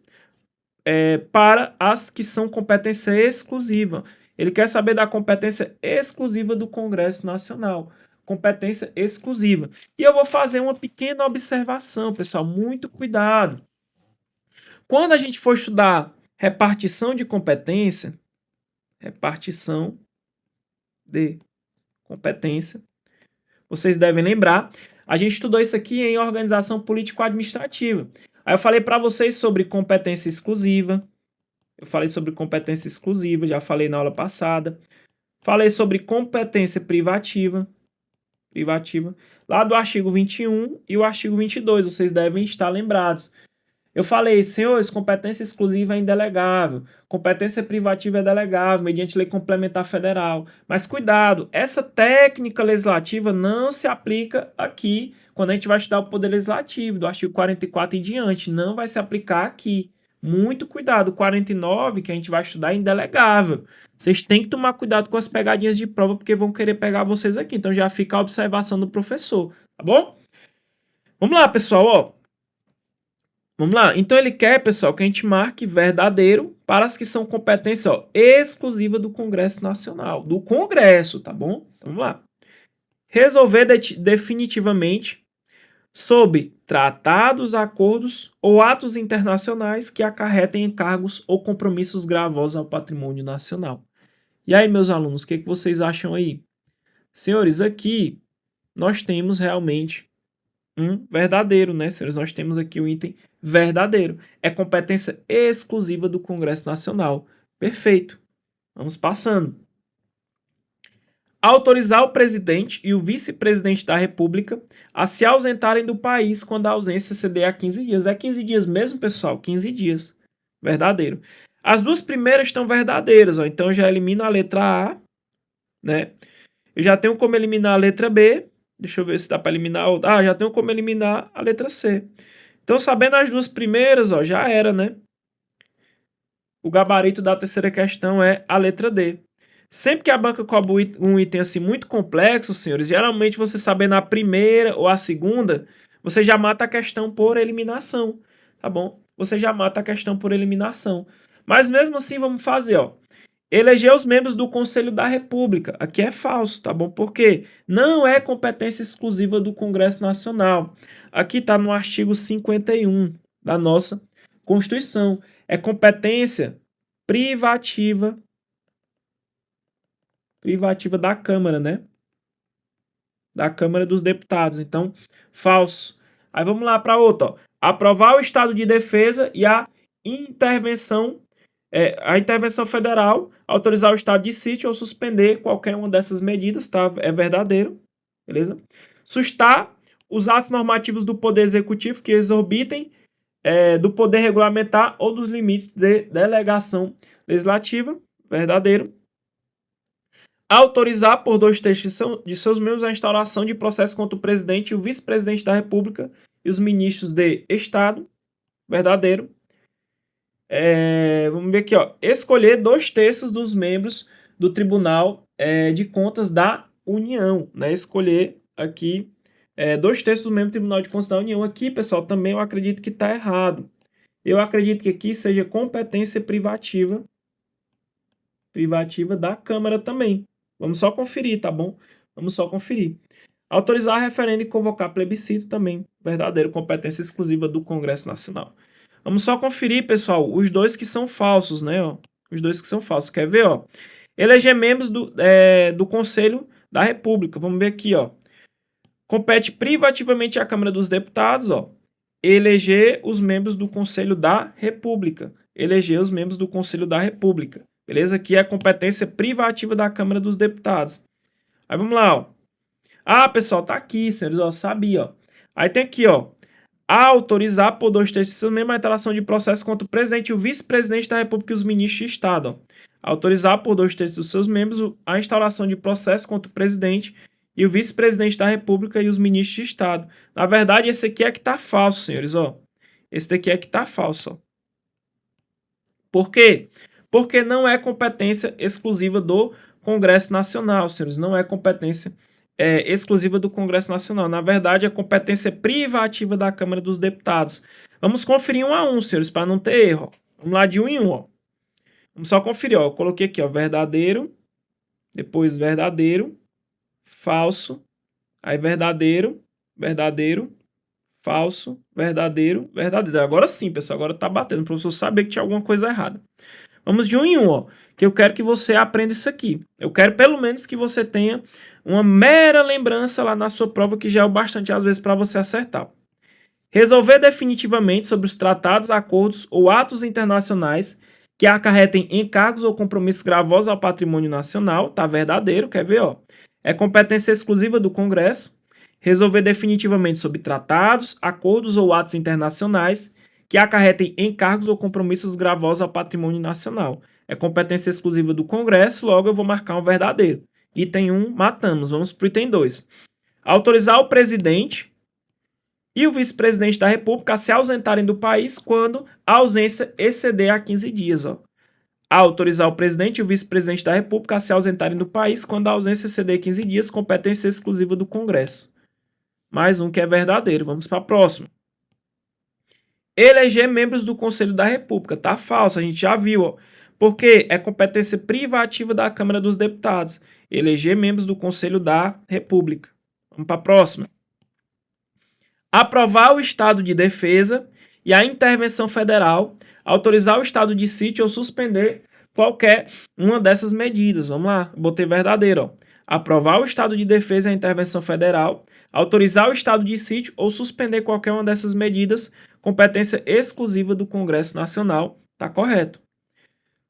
para as que são competência exclusiva. Ele quer saber da competência exclusiva do Congresso Nacional. Competência exclusiva. E eu vou fazer uma pequena observação, pessoal. Muito cuidado. Quando a gente for estudar repartição de competência, repartição de competência, vocês devem lembrar, a gente estudou isso aqui em organização político-administrativa. Aí eu falei para vocês sobre competência exclusiva. Eu falei sobre competência exclusiva, já falei na aula passada. Falei sobre competência privativa, lá do artigo 21 e o artigo 22, vocês devem estar lembrados. Eu falei, senhores, competência exclusiva é indelegável, competência privativa é delegável, mediante lei complementar federal. Mas cuidado, essa técnica legislativa não se aplica aqui, quando a gente vai estudar o poder legislativo, do artigo 44 em diante, não vai se aplicar aqui. Muito cuidado. O 49, que a gente vai estudar, é indelegável. Vocês têm que tomar cuidado com as pegadinhas de prova, porque vão querer pegar vocês aqui. Então já fica a observação do professor, tá bom? Vamos lá, pessoal, ó. Vamos lá. Então ele quer, pessoal, que a gente marque verdadeiro para as que são competência, ó, exclusiva do Congresso Nacional. Do Congresso, tá bom? Então, vamos lá. Resolver definitivamente sobre tratados, acordos ou atos internacionais que acarretem encargos ou compromissos gravosos ao patrimônio nacional. E aí, meus alunos, o que vocês acham aí? Senhores, aqui nós temos realmente um verdadeiro, né, senhores? Nós temos aqui o item verdadeiro. É competência exclusiva do Congresso Nacional. Perfeito. Vamos passando. Autorizar o presidente e o vice-presidente da República a se ausentarem do país quando a ausência exceder a 15 dias. É 15 dias mesmo, pessoal? 15 dias. Verdadeiro. As duas primeiras estão verdadeiras, ó. Então eu já elimino a letra A, né? Eu já tenho como eliminar a letra B. Deixa eu ver se dá para eliminar outra. Ah, já tenho como eliminar a letra C. Então, sabendo as duas primeiras, ó, já era, né? O gabarito da terceira questão é a letra D. Sempre que a banca cobra um item assim muito complexo, senhores, geralmente você sabendo a primeira ou a segunda, você já mata a questão por eliminação, tá bom? Você já mata a questão por eliminação. Mas mesmo assim, vamos fazer, ó. Eleger os membros do Conselho da República. Aqui é falso, tá bom? Porque não é competência exclusiva do Congresso Nacional. Aqui está no artigo 51 da nossa Constituição. É competência privativa da Câmara, né? Da Câmara dos Deputados. Então, falso. Aí vamos lá para outra, ó. Aprovar o estado de defesa e a intervenção federal, autorizar o estado de sítio ou suspender qualquer uma dessas medidas, tá? É verdadeiro, beleza? Sustar os atos normativos do Poder Executivo que exorbitem do poder regulamentar ou dos limites de delegação legislativa, verdadeiro. Autorizar por 2/3 de seus membros a instauração de processo contra o presidente e o vice-presidente da República e os ministros de Estado, verdadeiro. Vamos ver aqui, ó. Escolher 2/3 dos membros do Tribunal de Contas da União, né? Escolher aqui 2/3 dos membros do Tribunal de Contas da União. Aqui, pessoal, também eu acredito que está errado. Eu acredito que aqui seja competência privativa da Câmara também. Vamos só conferir, tá bom? Vamos só conferir. Autorizar referendo e convocar plebiscito também. Verdadeiro, competência exclusiva do Congresso Nacional. Vamos só conferir, pessoal, os dois que são falsos, né? Ó, os dois que são falsos. Quer ver, ó? Eleger membros do Conselho da República. Vamos ver aqui, ó. Compete privativamente à Câmara dos Deputados, ó. Eleger os membros do Conselho da República. Eleger os membros do Conselho da República. Beleza? Aqui é a competência privativa da Câmara dos Deputados. Aí vamos lá, ó. Ah, pessoal, tá aqui, senhores, ó, sabia, ó. Aí tem aqui, ó. Autorizar por 2/3 mesmo a instalação de processo contra o presidente e o vice-presidente da República e os ministros de Estado, ó. Autorizar por 2/3 dos seus membros a instauração de processo contra o presidente e o vice-presidente da República e os ministros de Estado. Na verdade, esse aqui é que tá falso, senhores, ó. Esse daqui é que tá falso, ó. Por quê? Porque não é competência exclusiva do Congresso Nacional, senhores. Não é competência exclusiva do Congresso Nacional. Na verdade, é competência privativa da Câmara dos Deputados. Vamos conferir um a um, senhores, para não ter erro. Vamos lá de um em um, ó. Vamos só conferir, ó. Eu coloquei aqui, ó, verdadeiro, depois verdadeiro, falso, aí verdadeiro, verdadeiro, falso, verdadeiro, verdadeiro. Agora sim, pessoal, agora tá batendo, o professor sabia que tinha alguma coisa errada. Vamos de um em um, ó, que eu quero que você aprenda isso aqui. Eu quero pelo menos que você tenha uma mera lembrança lá na sua prova, que já é o bastante às vezes para você acertar. Resolver definitivamente sobre os tratados, acordos ou atos internacionais que acarretem encargos ou compromissos gravosos ao patrimônio nacional, tá verdadeiro, quer ver, ó? É competência exclusiva do Congresso. Resolver definitivamente sobre tratados, acordos ou atos internacionais que acarretem encargos ou compromissos gravosos ao patrimônio nacional. É competência exclusiva do Congresso, logo eu vou marcar um verdadeiro. Item 1, matamos. Vamos para o item 2. Autorizar o presidente e o vice-presidente da República a se ausentarem do país quando a ausência exceder a 15 dias. Ó. A autorizar o presidente e o vice-presidente da República a se ausentarem do país quando a ausência exceder 15 dias, competência exclusiva do Congresso. Mais um que é verdadeiro. Vamos para a próxima. Eleger membros do Conselho da República. Tá falso, a gente já viu. Ó. Porque é competência privativa da Câmara dos Deputados. Eleger membros do Conselho da República. Vamos para a próxima. Aprovar o estado de defesa e a intervenção federal, autorizar o estado de sítio ou suspender qualquer uma dessas medidas. Vamos lá, botei verdadeiro. Ó. Aprovar o estado de defesa e a intervenção federal, autorizar o estado de sítio ou suspender qualquer uma dessas medidas, competência exclusiva do Congresso Nacional. Tá correto.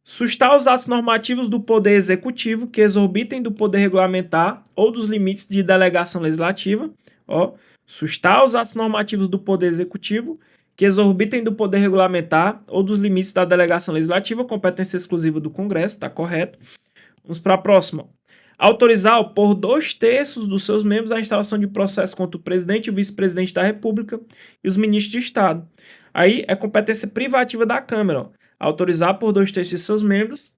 Sustar os atos normativos do Poder Executivo que exorbitem do poder regulamentar ou dos limites de delegação legislativa. Ó, sustar os atos normativos do Poder Executivo que exorbitem do poder regulamentar ou dos limites da delegação legislativa, competência exclusiva do Congresso, está correto. Vamos para a próxima. Autorizar por 2/3 dos seus membros a instalação de processo contra o presidente e o vice-presidente da República e os ministros de Estado. Aí é competência privativa da Câmara. Ó. Autorizar por 2/3 de seus membros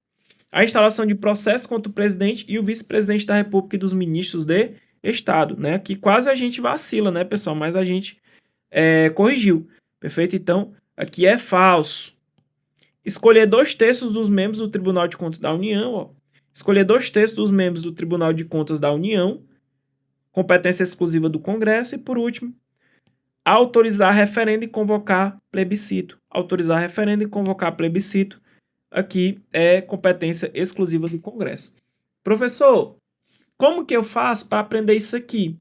a instalação de processo contra o presidente e o vice-presidente da República e dos ministros de Estado, né? Que quase a gente vacila, né, pessoal? Mas a gente corrigiu, perfeito? Então, aqui é falso. Escolher 2/3 dos membros do Tribunal de Contas da União, ó. Escolher 2/3 dos membros do Tribunal de Contas da União, competência exclusiva do Congresso. E, por último, autorizar referendo e convocar plebiscito. Autorizar referendo e convocar plebiscito. Aqui é competência exclusiva do Congresso. Professor, como que eu faço para aprender isso aqui?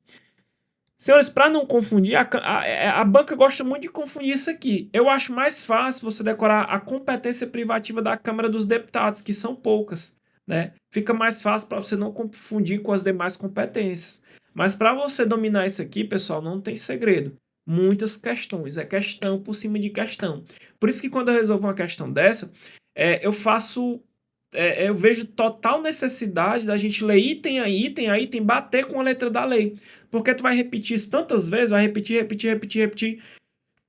Senhores, para não confundir, a banca gosta muito de confundir isso aqui. Eu acho mais fácil você decorar a competência privativa da Câmara dos Deputados, que são poucas, né? Fica mais fácil para você não confundir com as demais competências. Mas para você dominar isso aqui, pessoal, não tem segredo. Muitas questões, é questão por cima de questão. Por isso que quando eu resolvo uma questão dessa, eu vejo total necessidade da gente ler item a item, bater com a letra da lei. Porque tu vai repetir isso tantas vezes, vai repetir.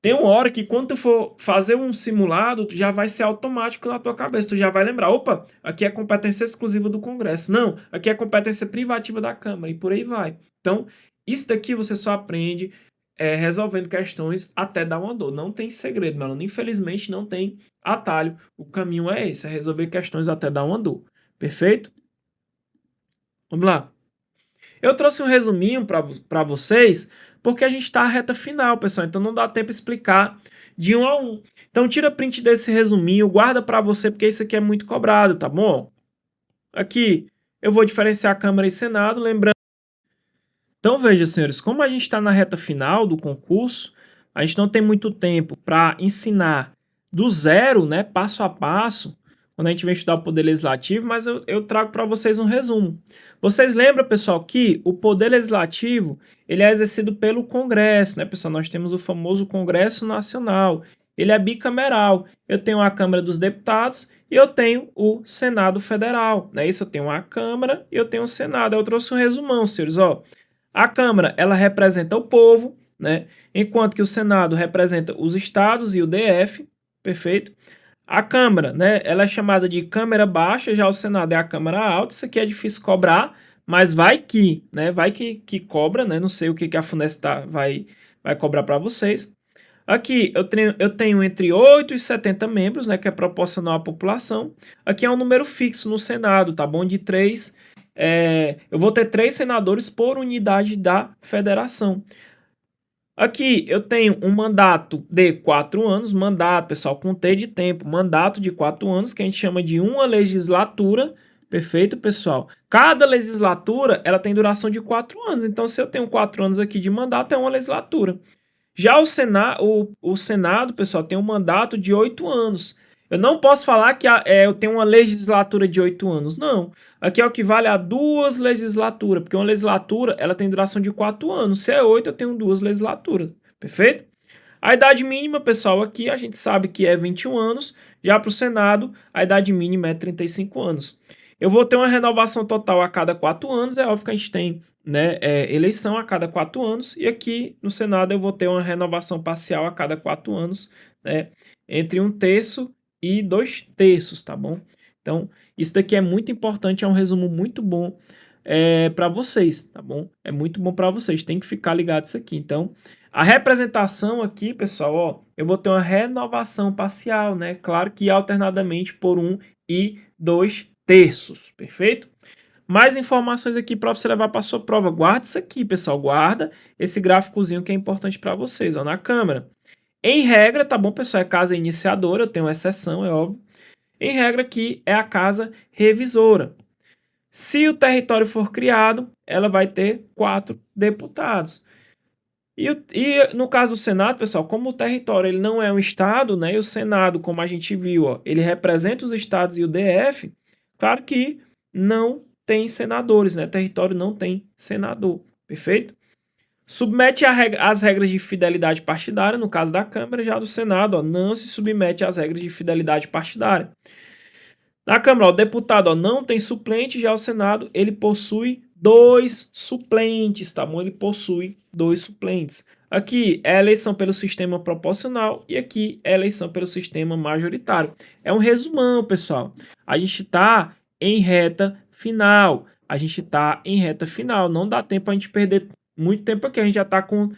Tem uma hora que quando tu for fazer um simulado, tu já vai ser automático na tua cabeça. Tu já vai lembrar, opa, aqui é competência exclusiva do Congresso. Não, aqui é competência privativa da Câmara e por aí vai. Então, isso daqui você só aprende resolvendo questões até dar uma dor. Não tem segredo, meu aluno. Infelizmente, não tem atalho. O caminho é esse, é resolver questões até dar uma dor. Perfeito? Vamos lá. Eu trouxe um resuminho para vocês, porque a gente está à reta final, pessoal. Então, não dá tempo de explicar de um a um. Então, tira print desse resuminho, guarda para você, porque isso aqui é muito cobrado, tá bom? Aqui, eu vou diferenciar Câmara e Senado, lembrando. Então, veja, senhores, como a gente está na reta final do concurso, a gente não tem muito tempo para ensinar do zero, né, passo a passo, quando a gente vem estudar o Poder Legislativo, mas eu trago para vocês um resumo. Vocês lembram, pessoal, que o Poder Legislativo ele é exercido pelo Congresso, né, pessoal? Nós temos o famoso Congresso Nacional. Ele é bicameral. Eu tenho a Câmara dos Deputados e eu tenho o Senado Federal. Não é isso? Eu tenho a Câmara e eu tenho o Senado. Eu trouxe um resumão, senhores, ó. A Câmara, ela representa o povo, né? Enquanto que o Senado representa os estados e o DF, perfeito? A Câmara, né, ela é chamada de Câmara Baixa, já o Senado é a Câmara Alta. Isso aqui é difícil cobrar, mas vai que, né? Vai que cobra, né? Não sei o que a Funesp vai cobrar para vocês. Aqui eu tenho entre 8 e 70 membros, né, que é proporcional à população. Aqui é um número fixo no Senado, tá bom? De 3. Eu vou ter 3 senadores por unidade da federação. Aqui eu tenho um mandato de 4 anos, mandato, pessoal, com T de tempo, mandato de 4 anos, que a gente chama de uma legislatura, perfeito, pessoal? Cada legislatura, ela tem duração de 4 anos, então se eu tenho 4 anos aqui de mandato, é uma legislatura. Já o Senado, pessoal, tem um mandato de 8 anos. Eu não posso falar que eu tenho uma legislatura de 8 anos, não. Aqui é o que vale a 2 legislaturas, porque uma legislatura ela tem duração de 4 anos. Se é 8, eu tenho 2 legislaturas, perfeito? A idade mínima, pessoal, aqui a gente sabe que é 21 anos. Já para o Senado, a idade mínima é 35 anos. Eu vou ter uma renovação total a cada 4 anos, é óbvio que a gente tem, né, eleição a cada 4 anos, e aqui no Senado eu vou ter uma renovação parcial a cada 4 anos, né, entre 1/3 e 2/3, tá bom? Então, isso daqui é muito importante, é um resumo muito bom para vocês, tá bom? É muito bom para vocês, tem que ficar ligado isso aqui. Então, a representação aqui, pessoal, ó, eu vou ter uma renovação parcial, né? Claro que alternadamente por 1 e 2/3, perfeito? Mais informações aqui para você levar para sua prova. Guarda isso aqui, pessoal, guarda esse gráficozinho que é importante para vocês, ó, na câmera. Em regra, tá bom, pessoal, é casa iniciadora, eu tenho uma exceção, é óbvio. Em regra aqui é a casa revisora. Se o território for criado, ela vai ter 4 deputados. E no caso do Senado, pessoal, como o território ele não é um estado, né? E o Senado, como a gente viu, ó, ele representa os estados e o DF, claro que não tem senadores, né? Território não tem senador, perfeito? Submete às regras de fidelidade partidária, no caso da Câmara, já do Senado, ó, não se submete às regras de fidelidade partidária. Na Câmara, ó, o deputado ó, não tem suplente, já o Senado ele possui 2 suplentes, tá bom? Ele possui 2 suplentes. Aqui é a eleição pelo sistema proporcional e aqui é a eleição pelo sistema majoritário. É um resumão, pessoal. A gente está em reta final. A gente está em reta final. Não dá tempo a gente perder muito tempo aqui. A gente já está com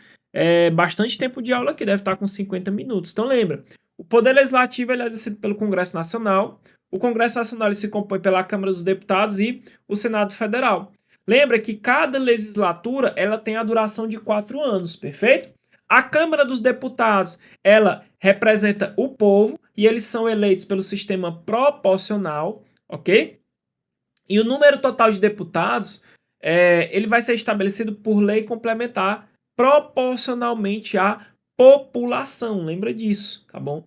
bastante tempo de aula aqui. Deve estar com 50 minutos. Então lembra, o Poder Legislativo ele é exercido pelo Congresso Nacional. O Congresso Nacional ele se compõe pela Câmara dos Deputados e o Senado Federal. Lembra que cada legislatura ela tem a duração de 4 anos, perfeito? A Câmara dos Deputados ela representa o povo e eles são eleitos pelo sistema proporcional, ok? E o número total de deputados ele vai ser estabelecido por lei complementar proporcionalmente à população. Lembra disso, tá bom?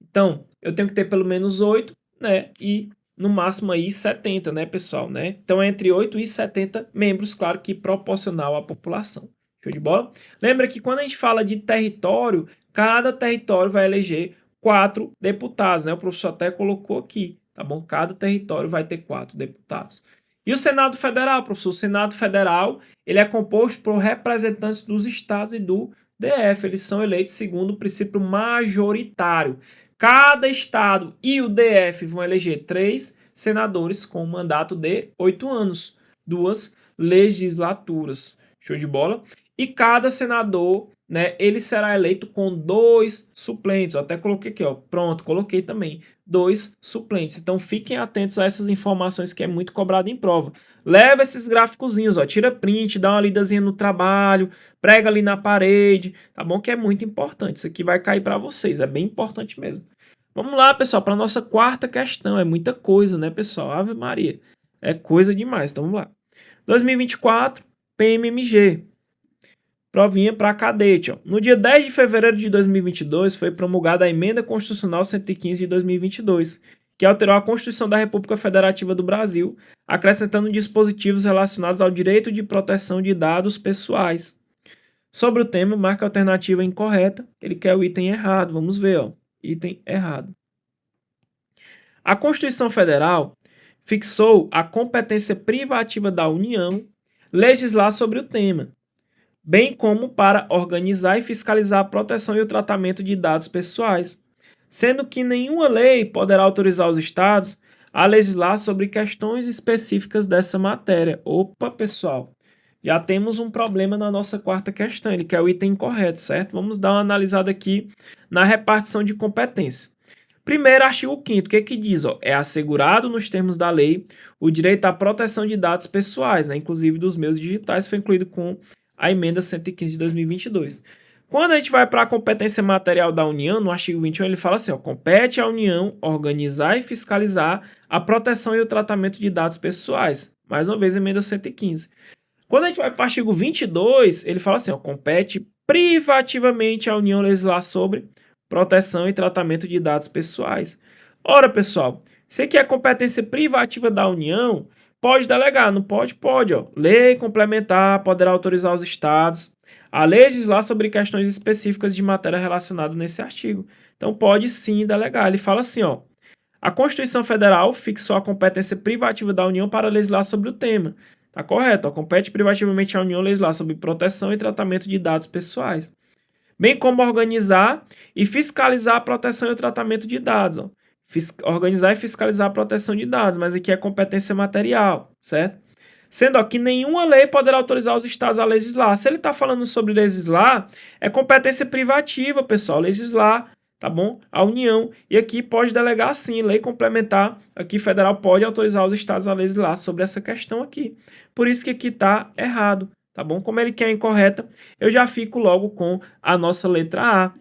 Então, eu tenho que ter pelo menos 8, né? E no máximo aí 70, né, pessoal, né? Então, entre 8 e 70 membros, claro que proporcional à população. Show de bola? Lembra que quando a gente fala de território, cada território vai eleger 4 deputados, né? O professor até colocou aqui, tá bom? Cada território vai ter 4 deputados. E o Senado Federal, professor? O Senado Federal, ele é composto por representantes dos estados e do DF. Eles são eleitos segundo o princípio majoritário. Cada estado e o DF vão eleger 3 senadores com um mandato de 8 anos, 2 legislaturas. Show de bola? E cada senador, né, ele será eleito com 2 suplentes. Eu até coloquei aqui, ó. Pronto, coloquei também 2 suplentes. Então fiquem atentos a essas informações que é muito cobrado em prova. Leva esses gráficozinhos, ó, tira print, dá uma lidazinha no trabalho, prega ali na parede, tá bom? Que é muito importante. Isso aqui vai cair para vocês, é bem importante mesmo. Vamos lá, pessoal, para a nossa quarta questão. É muita coisa, né, pessoal? Ave Maria. É coisa demais. Então, vamos lá. 2024, PMMG. Provinha para cadete. Ó. No dia 10 de fevereiro de 2022, foi promulgada a Emenda Constitucional 115 de 2022, que alterou a Constituição da República Federativa do Brasil, acrescentando dispositivos relacionados ao direito de proteção de dados pessoais. Sobre o tema, marca a alternativa incorreta. Ele quer o item errado. Vamos ver, ó. Item errado. A Constituição Federal fixou a competência privativa da União legislar sobre o tema, bem como para organizar e fiscalizar a proteção e o tratamento de dados pessoais, sendo que nenhuma lei poderá autorizar os estados a legislar sobre questões específicas dessa matéria. Opa, pessoal, já temos um problema na nossa quarta questão, ele quer o item incorreto, certo? Vamos dar uma analisada aqui na repartição de competência. Primeiro, artigo 5º, o que que diz? Ó, é assegurado nos termos da lei o direito à proteção de dados pessoais, né, inclusive dos meios digitais, foi incluído com a emenda 115 de 2022. Quando a gente vai para a competência material da União, no artigo 21, ele fala assim, ó, compete à União organizar e fiscalizar a proteção e o tratamento de dados pessoais. Mais uma vez, emenda 115. Quando a gente vai para o artigo 22, ele fala assim, ó, compete privativamente à União legislar sobre proteção e tratamento de dados pessoais. Ora, pessoal, se aqui é competência privativa da União, pode delegar, não pode? Pode, ó. Lei complementar poderá autorizar os estados a legislar sobre questões específicas de matéria relacionada nesse artigo. Então, pode sim delegar. Ele fala assim, ó, A Constituição Federal fixou a competência privativa da União para legislar sobre o tema. Tá correto, ó, compete privativamente à União legislar sobre proteção e tratamento de dados pessoais, bem como organizar e fiscalizar a proteção e o tratamento de dados. Ó. Organizar e fiscalizar a proteção de dados, mas aqui é competência material, certo? Sendo ó, que nenhuma lei poderá autorizar os estados a legislar. Se ele está falando sobre legislar, é competência privativa, pessoal, legislar, tá bom? A União. E aqui pode delegar sim, lei complementar, aqui federal pode autorizar os estados a legislar sobre essa questão aqui. Por isso que aqui está errado, tá bom? Como ele quer incorreta, eu já fico logo com a nossa letra A.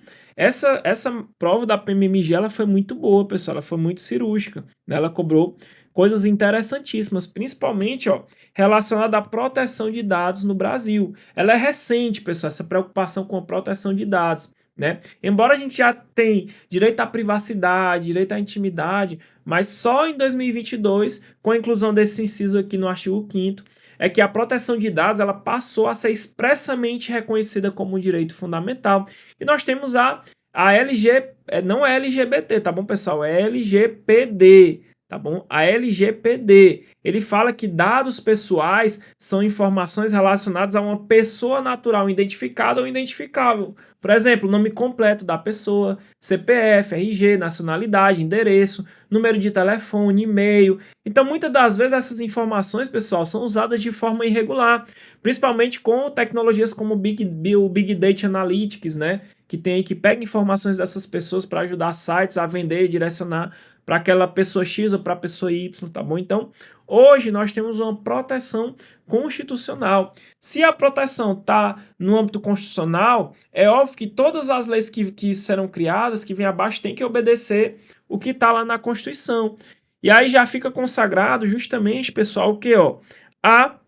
Essa prova da PMMG, ela foi muito boa, pessoal, ela foi muito cirúrgica, né? Ela cobrou coisas interessantíssimas, principalmente ó, relacionada à proteção de dados no Brasil. Ela é recente, pessoal, essa preocupação com a proteção de dados. Né? Embora a gente já tenha direito à privacidade, direito à intimidade, mas só em 2022, com a inclusão desse inciso aqui no artigo 5º, é que a proteção de dados ela passou a ser expressamente reconhecida como um direito fundamental. E nós temos a LG, não é LGBT, tá bom, pessoal? É LGPD, tá bom? A LGPD, ele fala que dados pessoais são informações relacionadas a uma pessoa natural identificada ou identificável. Por exemplo, o nome completo da pessoa, CPF, RG, nacionalidade, endereço, número de telefone, e-mail. Então, muitas das vezes essas informações, pessoal, são usadas de forma irregular, principalmente com tecnologias como o Big Data Analytics, né? Que pega informações dessas pessoas para ajudar sites a vender e direcionar para aquela pessoa X ou para a pessoa Y, tá bom? Então, hoje nós temos uma proteção constitucional. Se a proteção está no âmbito constitucional, é óbvio que todas as leis que serão criadas, que vêm abaixo, têm que obedecer o que está lá na Constituição. E aí já fica consagrado justamente, pessoal, o que? Ó, a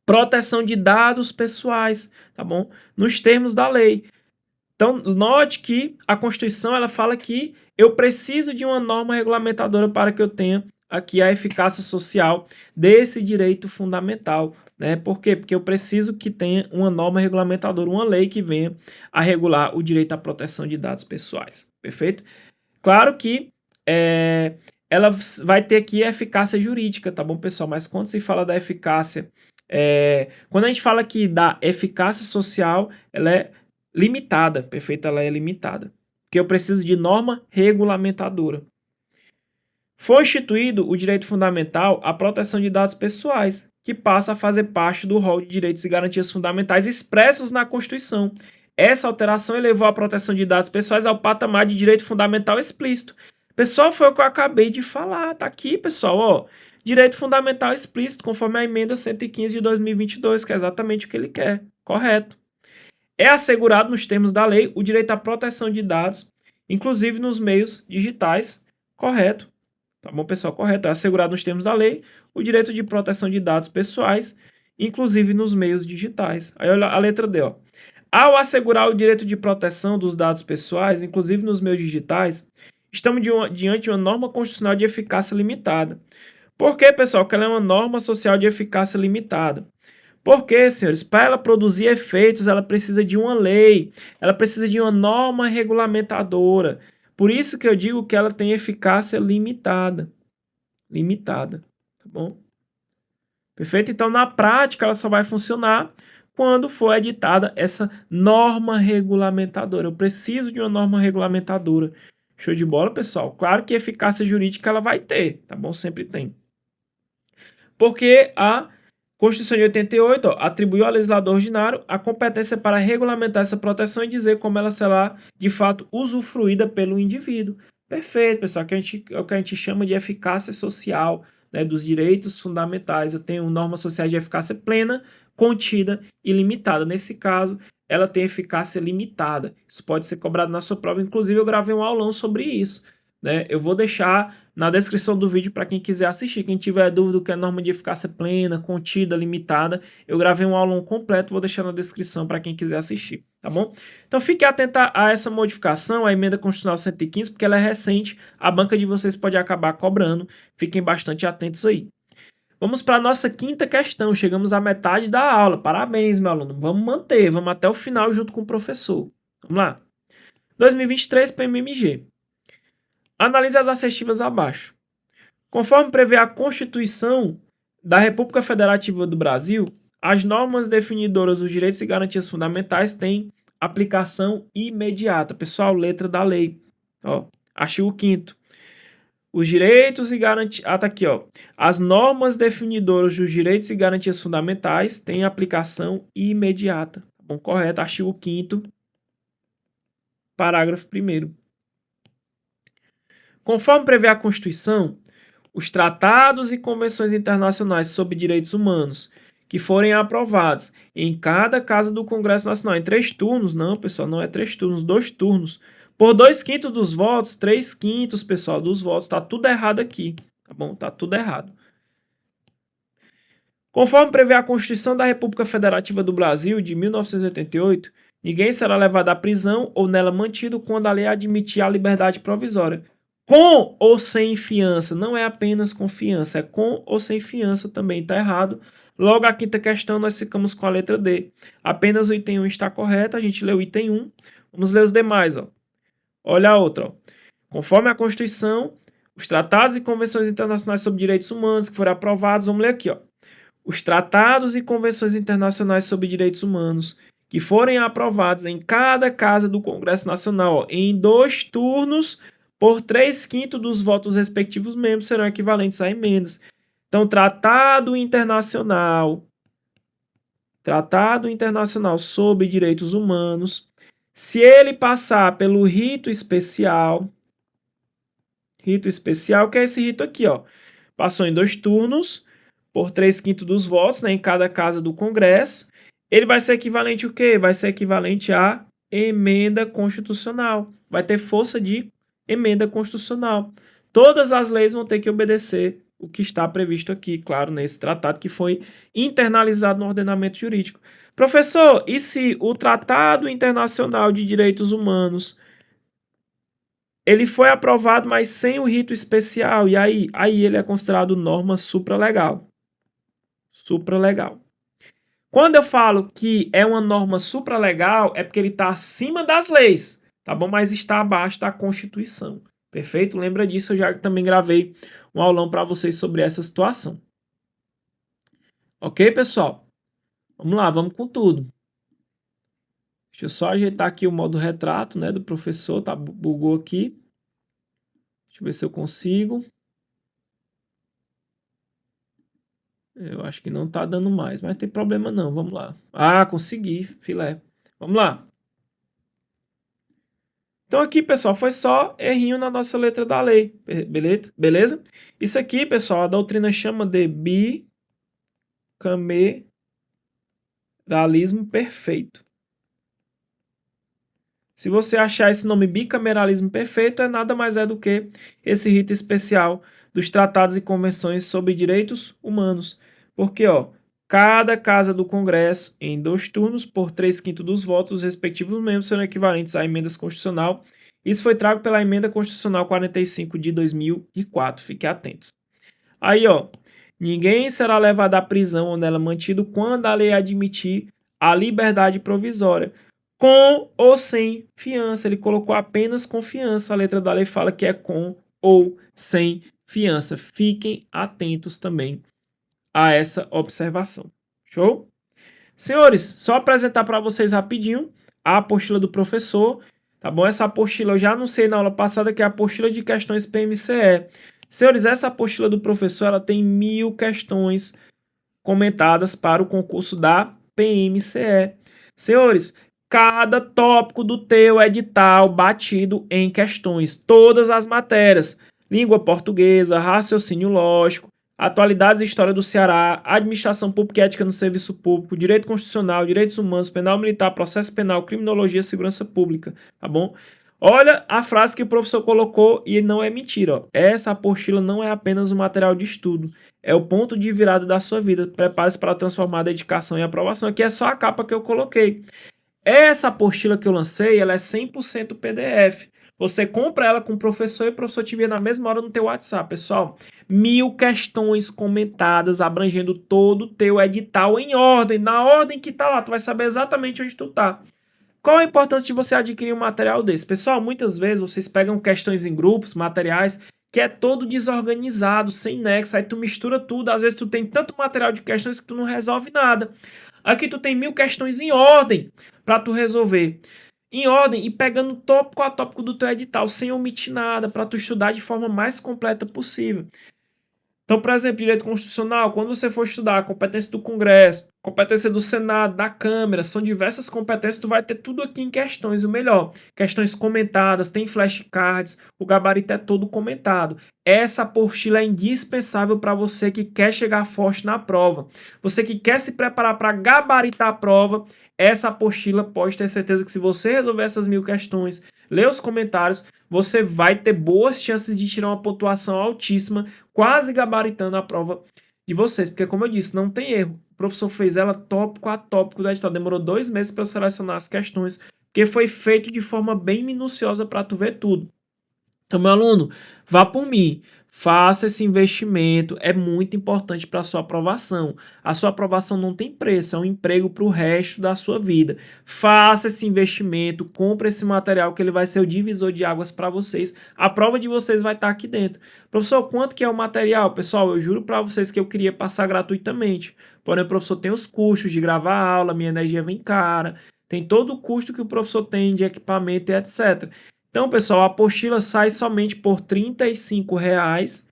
proteção de dados pessoais, tá bom? Nos termos da lei. Então, note que a Constituição ela fala que eu preciso de uma norma regulamentadora para que eu tenha aqui a eficácia social desse direito fundamental. Né? Por quê? Porque eu preciso que tenha uma norma regulamentadora, uma lei que venha a regular o direito à proteção de dados pessoais. Perfeito? Claro que ela vai ter aqui a eficácia jurídica, tá bom, pessoal? Mas quando se fala da eficácia, quando a gente fala aqui da eficácia social, ela é limitada, perfeito? Ela é limitada. Porque eu preciso de norma regulamentadora. Foi instituído o direito fundamental à proteção de dados pessoais, que passa a fazer parte do rol de direitos e garantias fundamentais expressos na Constituição. Essa alteração elevou a proteção de dados pessoais ao patamar de direito fundamental explícito. Pessoal, foi o que eu acabei de falar, tá aqui, pessoal, ó. Direito fundamental explícito, conforme a emenda 115 de 2022, que é exatamente o que ele quer. Correto. É assegurado nos termos da lei o direito à proteção de dados, inclusive nos meios digitais. Correto. Tá bom, pessoal? Correto. É assegurado nos termos da lei o direito de proteção de dados pessoais, inclusive nos meios digitais. Aí olha a letra D, ó. Ao assegurar o direito de proteção dos dados pessoais, inclusive nos meios digitais, estamos diante de uma norma constitucional de eficácia limitada. Por quê, pessoal? Porque ela é uma norma social de eficácia limitada. Porque, senhores, para ela produzir efeitos, ela precisa de uma lei, ela precisa de uma norma regulamentadora. Por isso que eu digo que ela tem eficácia limitada. Limitada, tá bom? Perfeito? Então, na prática, ela só vai funcionar quando for editada essa norma regulamentadora. Eu preciso de uma norma regulamentadora. Show de bola, pessoal? Claro que eficácia jurídica ela vai ter, tá bom? Sempre tem. Porque a Constituição de 88 atribuiu ao legislador ordinário a competência para regulamentar essa proteção e dizer como ela será, de fato, usufruída pelo indivíduo. Perfeito, pessoal, é o que a gente chama de eficácia social, né, dos direitos fundamentais. Eu tenho normas sociais de eficácia plena, contida e limitada. Nesse caso, ela tem eficácia limitada. Isso pode ser cobrado na sua prova. Inclusive, eu gravei um aulão sobre isso. Né? Eu vou deixar na descrição do vídeo para quem quiser assistir. Quem tiver dúvida do que é norma de eficácia plena, contida, limitada, eu gravei um aulão completo, vou deixar na descrição para quem quiser assistir, tá bom? Então fique atento a essa modificação, a emenda constitucional 115, porque ela é recente, a banca de vocês pode acabar cobrando, fiquem bastante atentos aí. Vamos para a nossa quinta questão, chegamos à metade da aula, parabéns, meu aluno, vamos manter, vamos até o final junto com o professor. Vamos lá. 2023 PMMG. Analise as assertivas abaixo. Conforme prevê a Constituição da República Federativa do Brasil, as normas definidoras dos direitos e garantias fundamentais têm aplicação imediata. Pessoal, letra da lei. Ó, artigo 5º. Os direitos e garantias... tá aqui, ó. As normas definidoras dos direitos e garantias fundamentais têm aplicação imediata. Tá bom? Correto. Artigo 5º, parágrafo 1º. Conforme prevê a Constituição, os tratados e convenções internacionais sobre direitos humanos que forem aprovados em cada casa do Congresso Nacional em 3 turnos, não, pessoal, não é 3 turnos, 2 turnos, por 2/5 dos votos, 3/5, pessoal, dos votos, tá tudo errado aqui, tá bom? Tá tudo errado. Conforme prevê a Constituição da República Federativa do Brasil de 1988, ninguém será levado à prisão ou nela mantido quando a lei admitir a liberdade provisória. Com ou sem fiança, não é apenas com fiança, é com ou sem fiança também, está errado. Logo, a 5ª questão, nós ficamos com a letra D. Apenas o item 1 está correto, a gente leu o item 1. Vamos ler os demais, ó. Olha a outra, ó. Conforme a Constituição, os tratados e convenções internacionais sobre direitos humanos que forem aprovados, vamos ler aqui, ó. Os tratados e convenções internacionais sobre direitos humanos que forem aprovados em cada casa do Congresso Nacional, ó, em 2 turnos, por 3/5 dos votos respectivos membros serão equivalentes a emendas. Então, tratado internacional sobre direitos humanos, se ele passar pelo rito especial, que é esse rito aqui, ó, passou em 2 turnos, por 3/5 dos votos, né, em cada casa do Congresso, ele vai ser equivalente o quê? Vai ser equivalente a emenda constitucional. Vai ter força de emenda constitucional. Todas as leis vão ter que obedecer o que está previsto aqui, claro, nesse tratado que foi internalizado no ordenamento jurídico. Professor, e se o Tratado Internacional de Direitos Humanos ele foi aprovado, mas sem o rito especial, e aí ele é considerado norma supralegal. Supralegal. Quando eu falo que é uma norma supralegal, é porque ele está acima das leis, tá bom? Mas está abaixo da Constituição. Perfeito? Lembra disso, eu já também gravei um aulão para vocês sobre essa situação. Ok, pessoal? Vamos lá, vamos com tudo. Deixa eu só ajeitar aqui o modo retrato, né, do professor, tá? Bugou aqui. Deixa eu ver se eu consigo. Eu acho que não tá dando mais, mas não tem problema não, vamos lá. Ah, consegui, filé. Vamos lá. Então aqui, pessoal, foi só errinho na nossa letra da lei, beleza? Isso aqui, pessoal, a doutrina chama de bicameralismo perfeito. Se você achar esse nome bicameralismo perfeito, é nada mais é do que esse rito especial dos tratados e convenções sobre direitos humanos. Porque, ó, cada casa do Congresso, em 2 turnos, por 3/5 dos votos, os respectivos membros serão equivalentes a emendas constitucional. Isso foi trago pela Emenda Constitucional 45 de 2004. Fiquem atentos. Aí, ó, ninguém será levado à prisão ou nela mantido quando a lei admitir a liberdade provisória, com ou sem fiança. Ele colocou apenas com fiança. A letra da lei fala que é com ou sem fiança. Fiquem atentos também a essa observação. Show? Senhores, só apresentar para vocês rapidinho a apostila do professor, tá bom? Essa apostila eu já anunciei na aula passada, que é a apostila de questões PMCE. Senhores, essa apostila do professor, ela tem 1000 questões comentadas para o concurso da PMCE. Senhores, cada tópico do teu edital batido em questões, todas as matérias, língua portuguesa, raciocínio lógico, atualidades e história do Ceará, administração pública e ética no serviço público, direito constitucional, direitos humanos, penal militar, processo penal, criminologia, segurança pública, tá bom? Olha a frase que o professor colocou e não é mentira, ó. Essa apostila não é apenas um material de estudo, é o ponto de virada da sua vida. Prepare-se para transformar a dedicação em aprovação. Aqui é só a capa que eu coloquei. Essa apostila que eu lancei, ela é 100% PDF. Você compra ela com o professor e o professor te envia na mesma hora no teu WhatsApp, pessoal. 1000 questões comentadas, abrangendo todo o teu edital em ordem, na ordem que tá lá. Tu vai saber exatamente onde tu tá. Qual a importância de você adquirir um material desse? Pessoal, muitas vezes vocês pegam questões em grupos, materiais, que é todo desorganizado, sem nexo, aí tu mistura tudo, às vezes tu tem tanto material de questões que tu não resolve nada. Aqui tu tem 1000 questões em ordem para tu resolver. Em ordem e pegando tópico a tópico do teu edital, sem omitir nada, para tu estudar de forma mais completa possível. Então, por exemplo, direito constitucional, quando você for estudar a competência do Congresso, competência do Senado, da Câmara, são diversas competências, tu vai ter tudo aqui em questões, o melhor. Questões comentadas, tem flashcards, o gabarito é todo comentado. Essa apostila é indispensável para você que quer chegar forte na prova. Você que quer se preparar para gabaritar a prova, essa apostila pode ter certeza que se você resolver essas 1000 questões, ler os comentários, você vai ter boas chances de tirar uma pontuação altíssima, quase gabaritando a prova de vocês. Porque, como eu disse, não tem erro. O professor fez ela tópico a tópico do edital. Demorou 2 meses para eu selecionar as questões, porque foi feito de forma bem minuciosa para tu ver tudo. Então, meu aluno, vá por mim, faça esse investimento, é muito importante para a sua aprovação. A sua aprovação não tem preço, é um emprego para o resto da sua vida. Faça esse investimento, compre esse material que ele vai ser o divisor de águas para vocês. A prova de vocês vai estar aqui dentro. Professor, quanto que é o material? Pessoal, eu juro para vocês que eu queria passar gratuitamente. Porém, o professor tem os custos de gravar a aula, minha energia vem cara, tem todo o custo que o professor tem de equipamento e etc. Então, pessoal, a apostila sai somente por R$ 35,00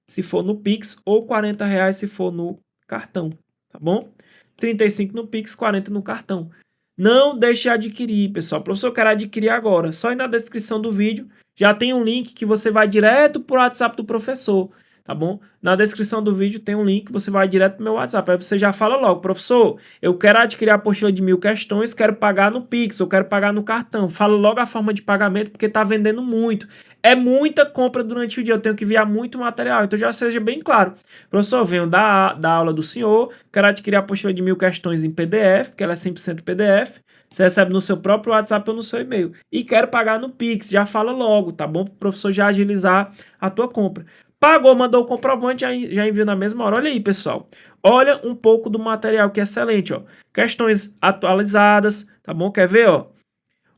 se for no Pix ou R$ 40,00 se for no cartão, tá bom? 35 no Pix, 40 no cartão. Não deixe de adquirir, pessoal. O professor quer adquirir agora. Só ir na descrição do vídeo, já tem um link que você vai direto para o WhatsApp do professor, tá bom? Na descrição do vídeo tem um link, você vai direto pro meu WhatsApp. Aí você já fala logo, professor, eu quero adquirir a apostila de 1000 questões, quero pagar no Pix, eu quero pagar no cartão. Fala logo a forma de pagamento, porque tá vendendo muito. É muita compra durante o dia, eu tenho que enviar muito material, então já seja bem claro. Professor, venho da aula do senhor, quero adquirir a apostila de 1000 questões em PDF, que ela é 100% PDF. Você recebe no seu próprio WhatsApp ou no seu e-mail. E quero pagar no Pix, já fala logo, tá bom? Para o professor já agilizar a tua compra. Pagou, mandou o comprovante, já enviou na mesma hora. Olha aí, pessoal. Olha um pouco do material que é excelente, ó. Questões atualizadas, tá bom? Quer ver, ó?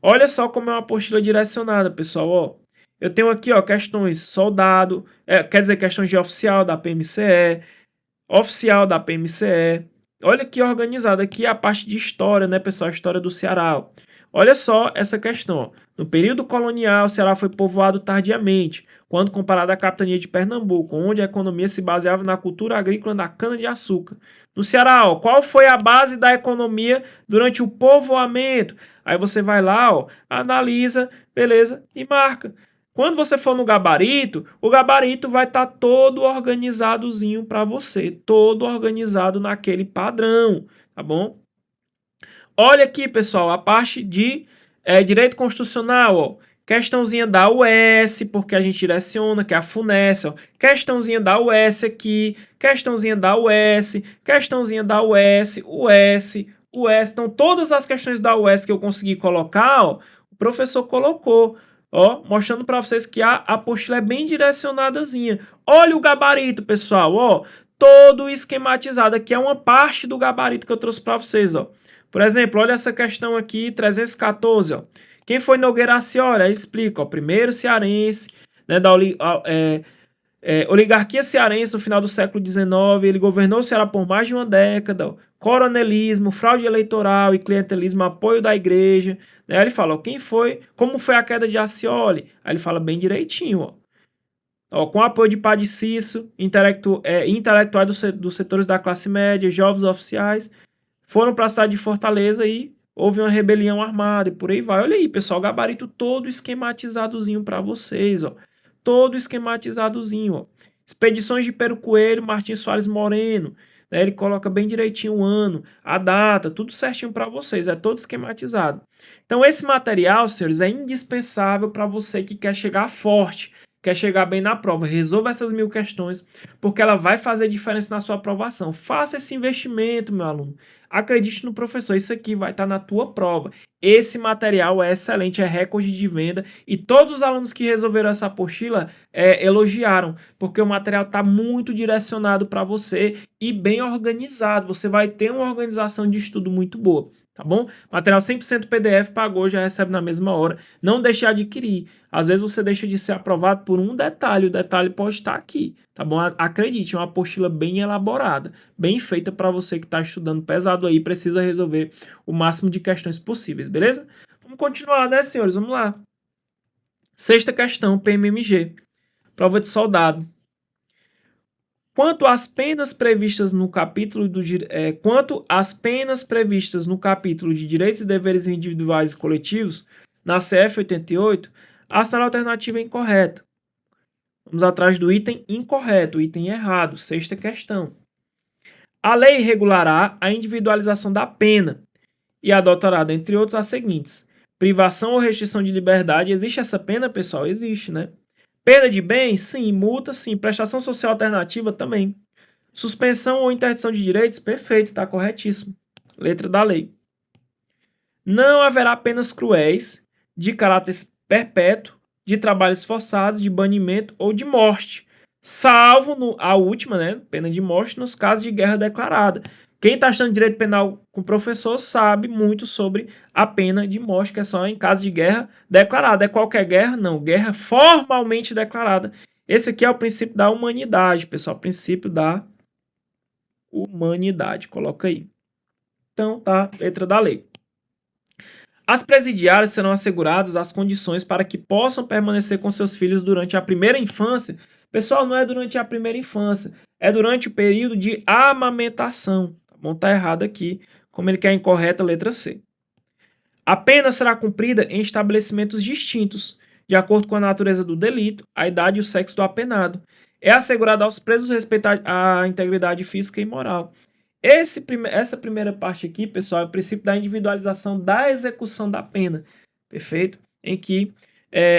Olha só como é uma apostila direcionada, pessoal, ó. Eu tenho aqui, ó, questões soldado, quer dizer, questões de oficial da PMCE, oficial da PMCE. Olha que organizado. Aqui é a parte de história, né, pessoal? História do Ceará, ó. Olha só essa questão, ó. No período colonial, o Ceará foi povoado tardiamente, quando comparado à capitania de Pernambuco, onde a economia se baseava na cultura agrícola da cana-de-açúcar. No Ceará, ó, qual foi a base da economia durante o povoamento? Aí você vai lá, ó, analisa, beleza, e marca. Quando você for no gabarito, o gabarito vai estar todo organizadozinho para você, todo organizado naquele padrão, tá bom? Olha aqui, pessoal, a parte de direito constitucional, ó. Questãozinha da US, porque a gente direciona, que é a FUNES, ó. Questãozinha da US aqui, questãozinha da US, questãozinha da US, US, US. Então, todas as questões da US que eu consegui colocar, ó, o professor colocou, ó, mostrando para vocês que a apostila é bem direcionadazinha. Olha o gabarito, pessoal, ó, todo esquematizado. Aqui é uma parte do gabarito que eu trouxe para vocês, ó. Por exemplo, olha essa questão aqui, 314, ó. Quem foi Nogueira Arcioli? Aí explica, ó, primeiro cearense, né, da oligarquia cearense no final do século XIX, ele governou o Ceará por mais de uma década, ó. Coronelismo, fraude eleitoral e clientelismo, apoio da igreja. Né? Aí ele fala, ó, quem foi, como foi a queda de Arcioli? Aí ele fala bem direitinho, ó. Ó, com apoio de Padre Cício, intelectuais dos setores da classe média, jovens oficiais, foram para a cidade de Fortaleza e houve uma rebelião armada e por aí vai. Olha aí, pessoal, o gabarito todo esquematizadozinho para vocês, ó. Todo esquematizadozinho, ó. Expedições de Pero Coelho, Martins Soares Moreno, né? Ele coloca bem direitinho o ano, a data, tudo certinho para vocês, é todo esquematizado. Então esse material, senhores, é indispensável para você que quer chegar forte, quer chegar bem na prova. Resolva essas 1000 questões, porque ela vai fazer diferença na sua aprovação. Faça esse investimento, meu aluno. Acredite no professor, isso aqui vai estar na tua prova. Esse material é excelente, é recorde de venda e todos os alunos que resolveram essa apostila elogiaram, porque o material está muito direcionado para você e bem organizado. Você vai ter uma organização de estudo muito boa. tá bom? Material 100% PDF, pagou, já recebe na mesma hora. Não deixe de adquirir. Às vezes você deixa de ser aprovado por um detalhe, o detalhe pode estar aqui, tá bom? Acredite, é uma apostila bem elaborada, bem feita para você que está estudando pesado aí, precisa resolver o máximo de questões possíveis, beleza? Vamos continuar, né, senhores? Vamos lá. Sexta questão, PMMG. Prova de soldado. Quanto às penas previstas no capítulo de Direitos e Deveres Individuais e Coletivos, na CF 88, a assinala alternativa é incorreta. Vamos atrás do item incorreto, o item errado, sexta questão. A lei regulará a individualização da pena e adotará, dentre outros, as seguintes: privação ou restrição de liberdade. Existe essa pena, pessoal? Existe, né? Perda de bens? Sim. Multa? Sim. Prestação social alternativa? Também. Suspensão ou interdição de direitos? Perfeito, está corretíssimo. Letra da lei. Não haverá penas cruéis, de caráter perpétuo, de trabalhos forçados, de banimento ou de morte, salvo a última, né, pena de morte, nos casos de guerra declarada. Quem está estudando direito penal com o professor sabe muito sobre a pena de morte, que é só em caso de guerra declarada. É qualquer guerra? Não, guerra formalmente declarada. Esse aqui é o princípio da humanidade, pessoal, princípio da humanidade, coloca aí. Então, tá, letra da lei. As presidiárias serão asseguradas as condições para que possam permanecer com seus filhos durante a primeira infância. Pessoal, não é durante a primeira infância, é durante o período de amamentação. Tá bom? Tá errado aqui, como ele quer incorreta, letra C. A pena será cumprida em estabelecimentos distintos, de acordo com a natureza do delito, a idade e o sexo do apenado. É assegurado aos presos respeitar a integridade física e moral. Essa primeira parte aqui, pessoal, é o princípio da individualização da execução da pena, perfeito? Em que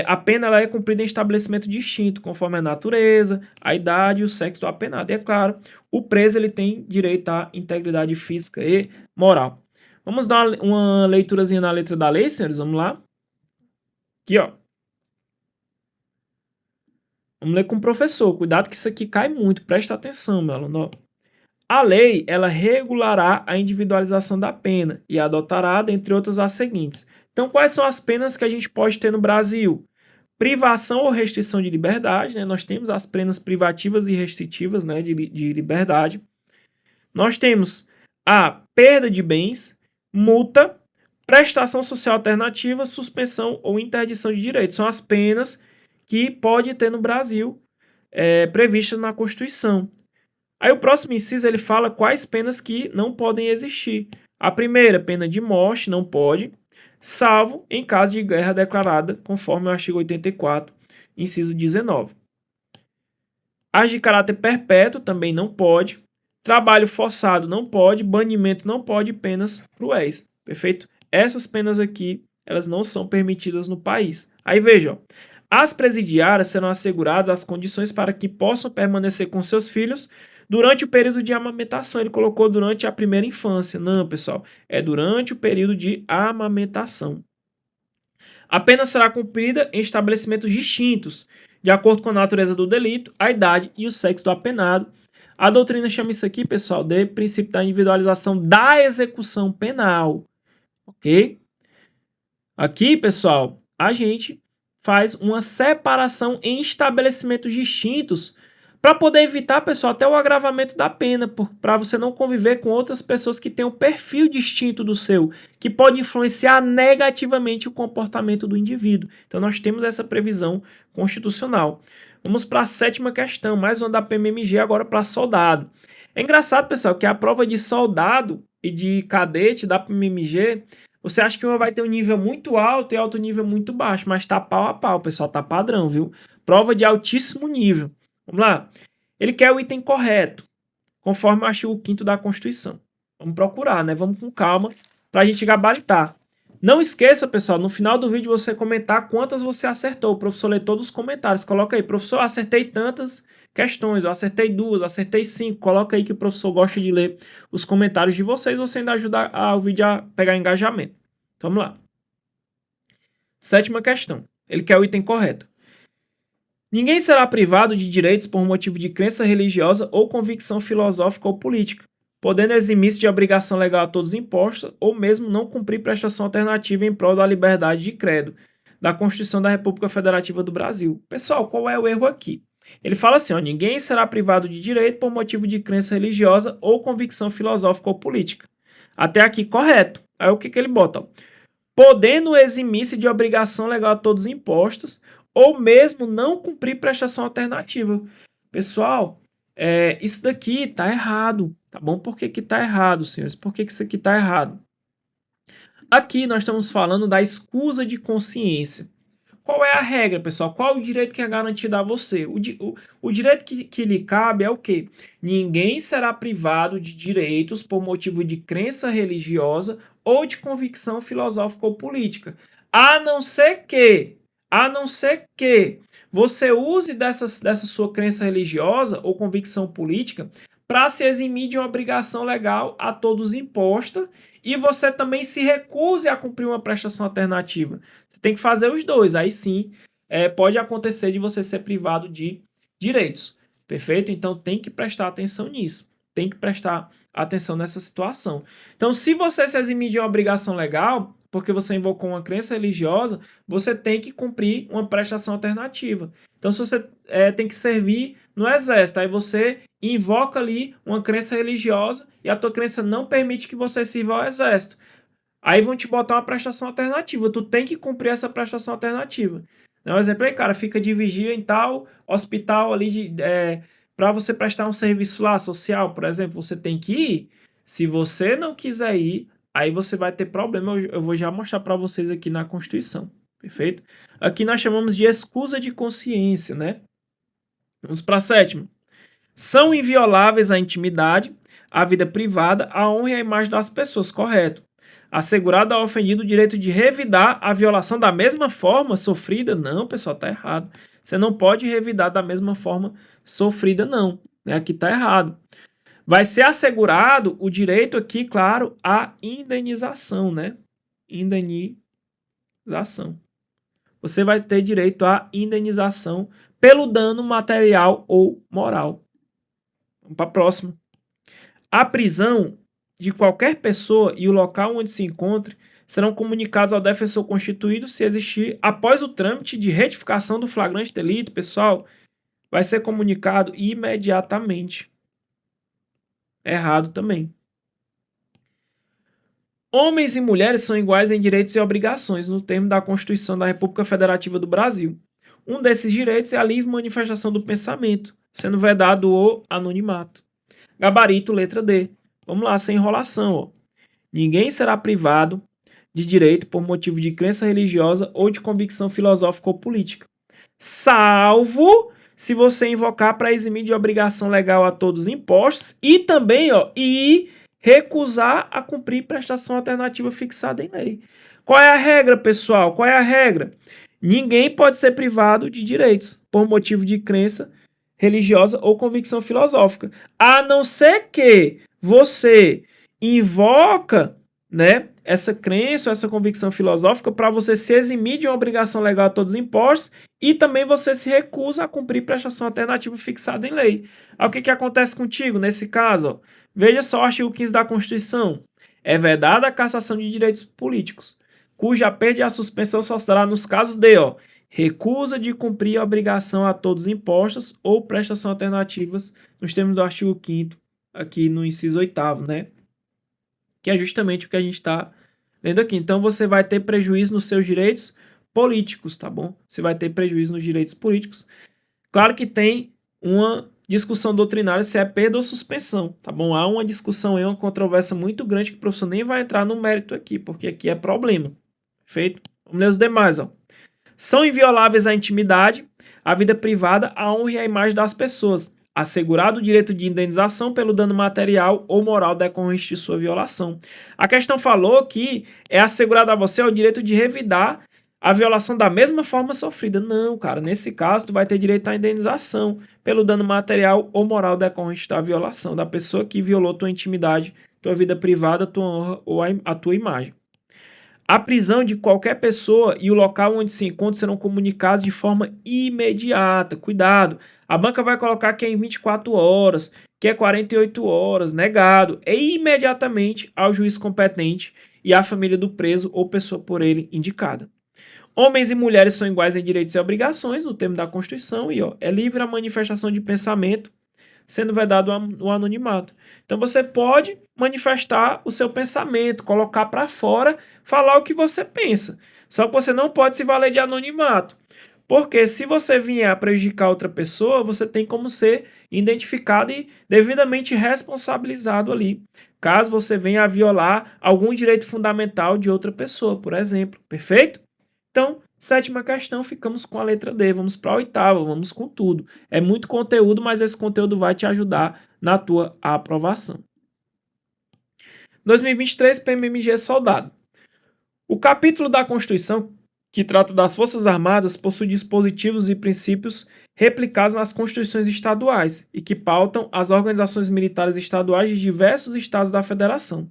a pena ela é cumprida em estabelecimento distinto, conforme a natureza, a idade e o sexo do apenado. E é claro, o preso ele tem direito à integridade física e moral. Vamos dar uma leiturazinha na letra da lei, senhores? Vamos lá. Aqui, ó. Vamos ler com o professor. Cuidado que isso aqui cai muito. Presta atenção, meu aluno. A lei, ela regulará a individualização da pena e adotará, dentre outras, as seguintes. Então, quais são as penas que a gente pode ter no Brasil? Privação ou restrição de liberdade, né? Nós temos as penas privativas e restritivas, né, de liberdade. Nós temos a perda de bens, multa, prestação social alternativa, suspensão ou interdição de direitos. São as penas que pode ter no Brasil, previstas na Constituição. Aí o próximo inciso ele fala quais penas que não podem existir. A primeira, pena de morte, não pode, salvo em caso de guerra declarada, conforme o artigo 84, inciso 19. As de caráter perpétuo também não pode, trabalho forçado não pode, banimento não pode, penas cruéis, perfeito? Essas penas aqui, elas não são permitidas no país. Aí veja, ó, as presidiárias serão asseguradas as condições para que possam permanecer com seus filhos durante o período de amamentação. Ele colocou durante a primeira infância. Não, pessoal, é durante o período de amamentação. A pena será cumprida em estabelecimentos distintos, de acordo com a natureza do delito, a idade e o sexo do apenado. A doutrina chama isso aqui, pessoal, de princípio da individualização da execução penal. Ok? Aqui, pessoal, a gente faz uma separação em estabelecimentos distintos para poder evitar, pessoal, até o agravamento da pena, para você não conviver com outras pessoas que têm um perfil distinto do seu, que pode influenciar negativamente o comportamento do indivíduo. Então, nós temos essa previsão constitucional. Vamos para a sétima questão, mais uma da PMMG, agora para soldado. É engraçado, pessoal, que a prova de soldado e de cadete da PMMG, você acha que uma vai ter um nível muito alto e outro nível muito baixo, mas tá pau a pau, pessoal, tá padrão, viu? Prova de altíssimo nível. Vamos lá. Ele quer o item correto, conforme o artigo 5º da Constituição. Vamos procurar, né? Vamos com calma para a gente gabaritar. Não esqueça, pessoal, no final do vídeo você comentar quantas você acertou. O professor lê todos os comentários. Coloca aí, professor, eu acertei tantas questões, eu acertei 2, eu acertei 5. Coloca aí que o professor gosta de ler os comentários de vocês. Você ainda ajuda o vídeo a pegar engajamento. Vamos lá. Sétima questão. Ele quer o item correto. Ninguém será privado de direitos por motivo de crença religiosa ou convicção filosófica ou política, podendo eximir-se de obrigação legal a todos os impostos, ou mesmo não cumprir prestação alternativa em prol da liberdade de credo, da Constituição da República Federativa do Brasil. Pessoal, qual é o erro aqui? Ele fala assim, ó, ninguém será privado de direito por motivo de crença religiosa ou convicção filosófica ou política. Até aqui, correto. Aí o que ele bota? Ó? Podendo eximir-se de obrigação legal a todos os impostos, ou mesmo não cumprir prestação alternativa. Pessoal, isso daqui tá errado, tá bom? Por que que tá errado, senhores? Por que que isso aqui tá errado? Aqui nós estamos falando da escusa de consciência. Qual é a regra, pessoal? Qual é o direito que é garantido a você? O direito que lhe cabe é o quê? Ninguém será privado de direitos por motivo de crença religiosa ou de convicção filosófica ou política. A não ser que você use dessa sua crença religiosa ou convicção política para se eximir de uma obrigação legal a todos imposta e você também se recuse a cumprir uma prestação alternativa. Você tem que fazer os dois, aí sim pode acontecer de você ser privado de direitos, perfeito? Então tem que prestar atenção nisso, tem que prestar atenção nessa situação. Então se você se eximir de uma obrigação legal, porque você invocou uma crença religiosa, você tem que cumprir uma prestação alternativa. Então se você tem que servir no exército, aí você invoca ali uma crença religiosa e a tua crença não permite que você sirva ao exército. Aí vão te botar uma prestação alternativa, tu tem que cumprir essa prestação alternativa. Um exemplo aí, cara, fica de vigia em tal hospital ali para você prestar um serviço lá, social, por exemplo, você tem que ir. Se você não quiser ir, aí você vai ter problema, eu vou já mostrar para vocês aqui na Constituição, perfeito? Aqui nós chamamos de escusa de consciência, né? Vamos para a sétima. São invioláveis a intimidade, a vida privada, a honra e a imagem das pessoas, correto. Assegurado ao ofendido o direito de revidar a violação da mesma forma sofrida? Não, pessoal, tá errado. Você não pode revidar da mesma forma sofrida, não. Aqui tá errado. Vai ser assegurado o direito aqui, claro, à indenização, né? Indenização. Você vai ter direito à indenização pelo dano material ou moral. Vamos para a próxima. A prisão de qualquer pessoa e o local onde se encontre serão comunicados ao defensor constituído se existir, após o trâmite de retificação do flagrante delito, pessoal, vai ser comunicado imediatamente. Errado também. Homens e mulheres são iguais em direitos e obrigações, no termo da Constituição da República Federativa do Brasil. Um desses direitos é a livre manifestação do pensamento, sendo vedado o anonimato. Gabarito, letra D. Vamos lá, sem enrolação. Ó. Ninguém será privado de direito por motivo de crença religiosa ou de convicção filosófica ou política, salvo se você invocar para eximir de obrigação legal a todos os impostos e também recusar a cumprir prestação alternativa fixada em lei. Qual é a regra, pessoal? Qual é a regra? Ninguém pode ser privado de direitos por motivo de crença religiosa ou convicção filosófica, a não ser que você invoca, né, essa crença, essa convicção filosófica para você se eximir de uma obrigação legal a todos os impostos e também você se recusa a cumprir prestação alternativa fixada em lei. Aí o que acontece contigo nesse caso? Ó? Veja só o artigo 15 da Constituição. É vedada a cassação de direitos políticos, cuja perda e a suspensão só se dará nos casos de recusa de cumprir a obrigação a todos os impostos ou prestação alternativas nos termos do artigo 5º, aqui no inciso 8º, né? Que é justamente o que a gente está lendo aqui. Então, você vai ter prejuízo nos seus direitos políticos, tá bom? Você vai ter prejuízo nos direitos políticos. Claro que tem uma discussão doutrinária se é perda ou suspensão, tá bom? Há uma discussão aí, uma controvérsia muito grande que o professor nem vai entrar no mérito aqui, porque aqui é problema. Perfeito? Vamos ler os demais, ó. São invioláveis a intimidade, a vida privada, a honra e a imagem das pessoas, assegurado o direito de indenização pelo dano material ou moral decorrente de sua violação. A questão falou que é assegurado a você o direito de revidar a violação da mesma forma sofrida. Não, cara, nesse caso tu vai ter direito à indenização pelo dano material ou moral decorrente da violação da pessoa que violou tua intimidade, tua vida privada, tua honra ou a tua imagem. A prisão de qualquer pessoa e o local onde se encontra serão comunicados de forma imediata. Cuidado, a banca vai colocar que é em 24 horas, que é 48 horas, negado, e imediatamente ao juiz competente e à família do preso ou pessoa por ele indicada. Homens e mulheres são iguais em direitos e obrigações, no termo da Constituição, e é livre a manifestação de pensamento, sendo vedado o anonimato. Então você pode manifestar o seu pensamento, colocar para fora, falar o que você pensa. Só que você não pode se valer de anonimato. Porque se você vier a prejudicar outra pessoa, você tem como ser identificado e devidamente responsabilizado ali, caso você venha a violar algum direito fundamental de outra pessoa, por exemplo. Perfeito? Então, sétima questão, ficamos com a letra D. Vamos para a oitava, vamos com tudo. É muito conteúdo, mas esse conteúdo vai te ajudar na tua aprovação. 2023, PMMG Soldado. O capítulo da Constituição que trata das Forças Armadas possui dispositivos e princípios replicados nas constituições estaduais e que pautam as organizações militares estaduais de diversos estados da Federação.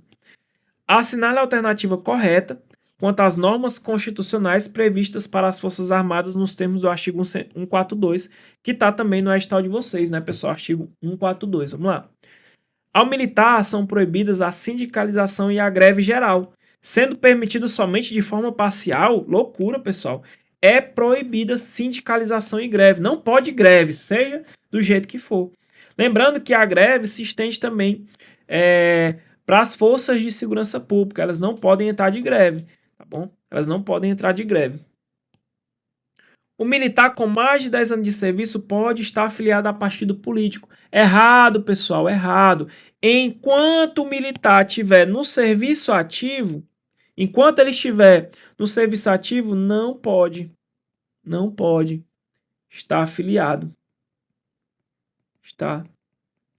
Assinale a alternativa correta quanto às normas constitucionais previstas para as Forças Armadas nos termos do artigo 142, que está também no edital de vocês, né, pessoal? Artigo 142. Vamos lá. Ao militar são proibidas a sindicalização e a greve geral, sendo permitido somente de forma parcial. Loucura, pessoal. É proibida sindicalização e greve. Não pode greve, seja do jeito que for. Lembrando que a greve se estende também para as forças de segurança pública. Elas não podem entrar de greve, tá bom? Elas não podem entrar de greve. O militar com mais de 10 anos de serviço pode estar afiliado a partido político. Errado, pessoal, errado. Enquanto o militar estiver no serviço ativo, não pode estar afiliado. Está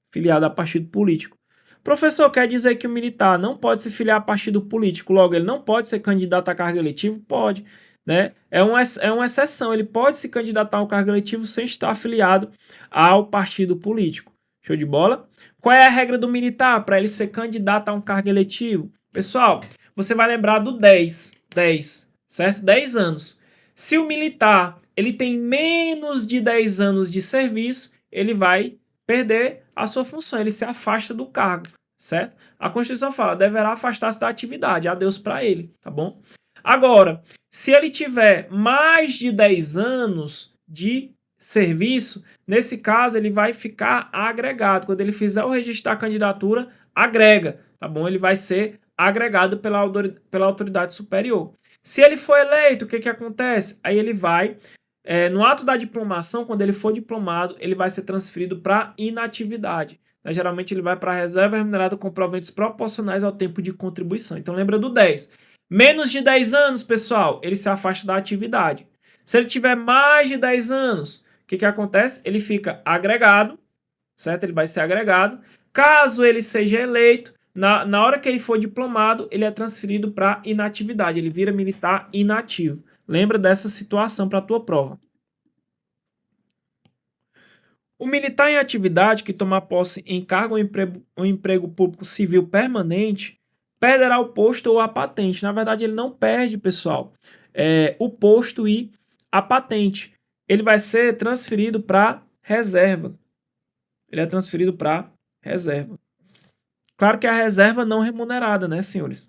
afiliado a partido político. Professor, quer dizer que o militar não pode se filiar a partido político, logo ele não pode ser candidato a cargo eletivo? Pode, né? É uma exceção, ele pode se candidatar a um cargo eletivo sem estar afiliado ao partido político. Show de bola? Qual é a regra do militar para ele ser candidato a um cargo eletivo? Pessoal, você vai lembrar do 10, certo? 10 anos. Se o militar ele tem menos de 10 anos de serviço, ele vai perder a sua função, ele se afasta do cargo, certo? A Constituição fala, deverá afastar-se da atividade, adeus para ele, tá bom? Agora, se ele tiver mais de 10 anos de serviço, nesse caso ele vai ficar agregado. Quando ele fizer o registro da candidatura, agrega, tá bom? Ele vai ser agregado pela autoridade superior. Se ele for eleito, o que acontece? Aí ele vai, no ato da diplomação, quando ele for diplomado, ele vai ser transferido para inatividade. Geralmente ele vai para a reserva remunerada com proventos proporcionais ao tempo de contribuição. Então lembra do 10. Menos de 10 anos, pessoal, ele se afasta da atividade. Se ele tiver mais de 10 anos, o que acontece? Ele fica agregado, certo? Ele vai ser agregado. Caso ele seja eleito, na hora que ele for diplomado, ele é transferido para inatividade. Ele vira militar inativo. Lembra dessa situação para a tua prova. O militar em atividade que tomar posse em cargo ou emprego público civil permanente perderá o posto ou a patente. Na verdade, ele não perde, pessoal, o posto e a patente. Ele vai ser transferido para reserva. Ele é transferido para reserva. Claro que a reserva não remunerada, né, senhores?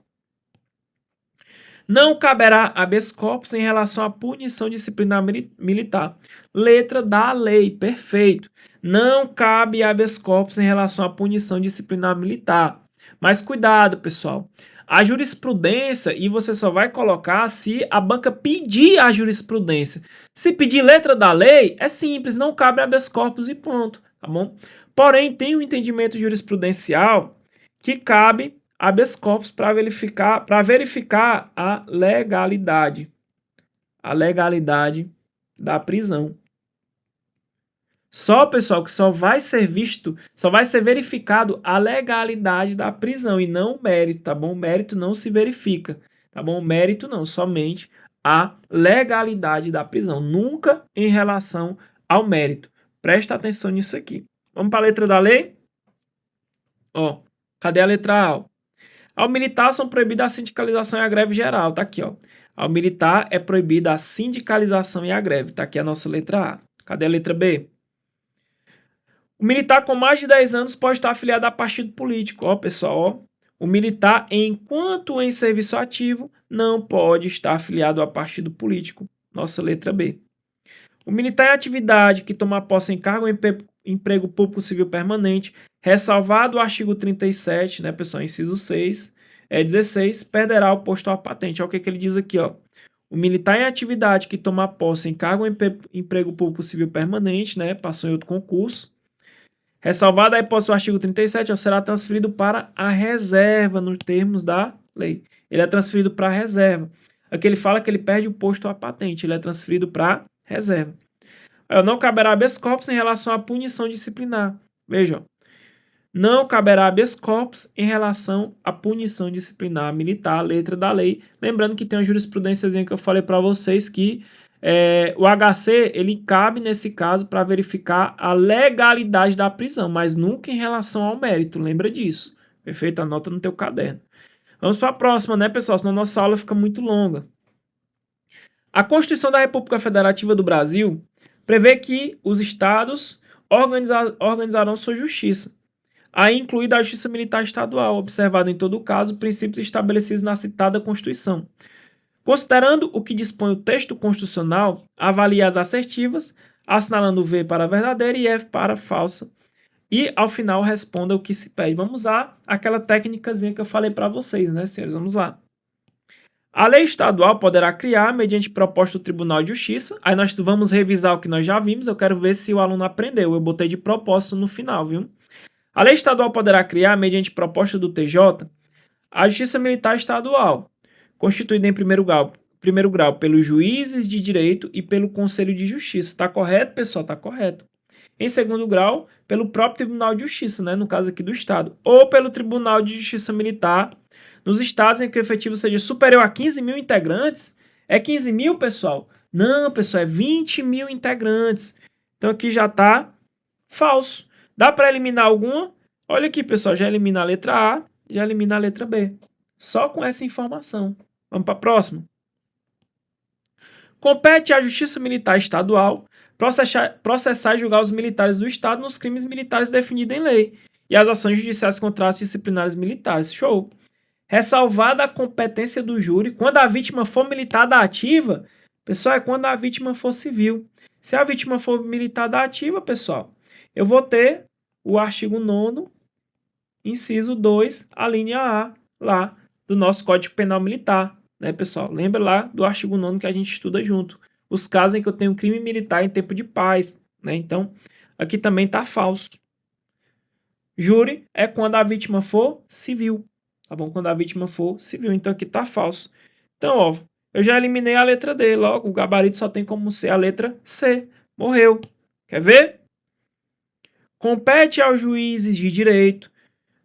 Não caberá habeas corpus em relação à punição disciplinar militar. Letra da lei, perfeito. Não cabe habeas corpus em relação à punição disciplinar militar. Mas cuidado, pessoal. A jurisprudência, e você só vai colocar se a banca pedir a jurisprudência. Se pedir letra da lei, é simples, não cabe habeas corpus e pronto, tá bom? Porém, tem um entendimento jurisprudencial que cabe habeas corpus para verificar a legalidade da prisão. Só, pessoal, que só vai ser verificado a legalidade da prisão e não o mérito, tá bom? O mérito não se verifica, tá bom? O mérito não, somente a legalidade da prisão, nunca em relação ao mérito. Presta atenção nisso aqui. Vamos para a letra da lei? Ó, cadê a letra A? Ao militar são proibidas a sindicalização e a greve geral, tá aqui, ó. Ao militar é proibida a sindicalização e a greve, tá aqui a nossa letra A. Cadê a letra B? O militar com mais de 10 anos pode estar afiliado a partido político. Ó, pessoal, ó. O militar, enquanto em serviço ativo, não pode estar afiliado a partido político. Nossa letra B. O militar em atividade que tomar posse em cargo ou emprego público civil permanente, ressalvado o artigo 37, né, pessoal, inciso 6, 16, perderá o posto à patente. Olha o que ele diz aqui, ó. O militar em atividade que tomar posse em cargo ou emprego público civil permanente, né, passou em outro concurso, ressalvado a hipótese do artigo 37, ó, será transferido para a reserva, nos termos da lei. Ele é transferido para a reserva. Aqui ele fala que ele perde o posto à patente, ele é transferido para reserva. Não caberá habeas corpus em relação à punição disciplinar. Veja, não caberá habeas corpus em relação à punição disciplinar militar, letra da lei. Lembrando que tem uma jurisprudênciazinha que eu falei para vocês que o HC, ele cabe nesse caso para verificar a legalidade da prisão, mas nunca em relação ao mérito, lembra disso. Perfeito? Anota no teu caderno. Vamos para a próxima, né, pessoal? Senão nossa aula fica muito longa. A Constituição da República Federativa do Brasil prevê que os estados organizarão sua justiça, aí incluída a justiça militar estadual, observado em todo caso princípios estabelecidos na citada Constituição. Considerando o que dispõe o texto constitucional, avalie as assertivas, assinalando V para verdadeira e F para falsa, e ao final responda o que se pede. Vamos usar aquela técnicazinha que eu falei para vocês, né, senhores? Vamos lá. A lei estadual poderá criar, mediante proposta do Tribunal de Justiça, aí nós vamos revisar o que nós já vimos, eu quero ver se o aluno aprendeu, eu botei de propósito no final, viu? A lei estadual poderá criar, mediante proposta do TJ, a Justiça Militar Estadual, constituída em primeiro grau pelos juízes de direito e pelo Conselho de Justiça. Está correto, pessoal? Está correto. Em segundo grau, pelo próprio Tribunal de Justiça, né? No caso aqui do Estado, ou pelo Tribunal de Justiça Militar, nos estados em que o efetivo seja superior a 15 mil integrantes. É 15 mil, pessoal? Não, pessoal, é 20 mil integrantes. Então aqui já está falso. Dá para eliminar alguma? Olha aqui, pessoal, já elimina a letra A, já elimina a letra B. Só com essa informação. Vamos para a próxima. Compete à Justiça Militar Estadual processar e julgar os militares do Estado nos crimes militares definidos em lei e as ações judiciais contra as disciplinares militares. Show! Ressalvada a competência do júri quando a vítima for militar da ativa, pessoal, é quando a vítima for civil. Se a vítima for militar da ativa, pessoal, eu vou ter o artigo 9º, inciso 2, a linha A, lá, do nosso Código Penal Militar, né, pessoal? Lembra lá do artigo 9º que a gente estuda junto. Os casos em que eu tenho crime militar em tempo de paz, né? Então, aqui também está falso. Júri é quando a vítima for civil, tá bom? Quando a vítima for civil, então aqui está falso. Então, ó, eu já eliminei a letra D, logo o gabarito só tem como ser a letra C. Morreu. Quer ver? Compete aos juízes de direito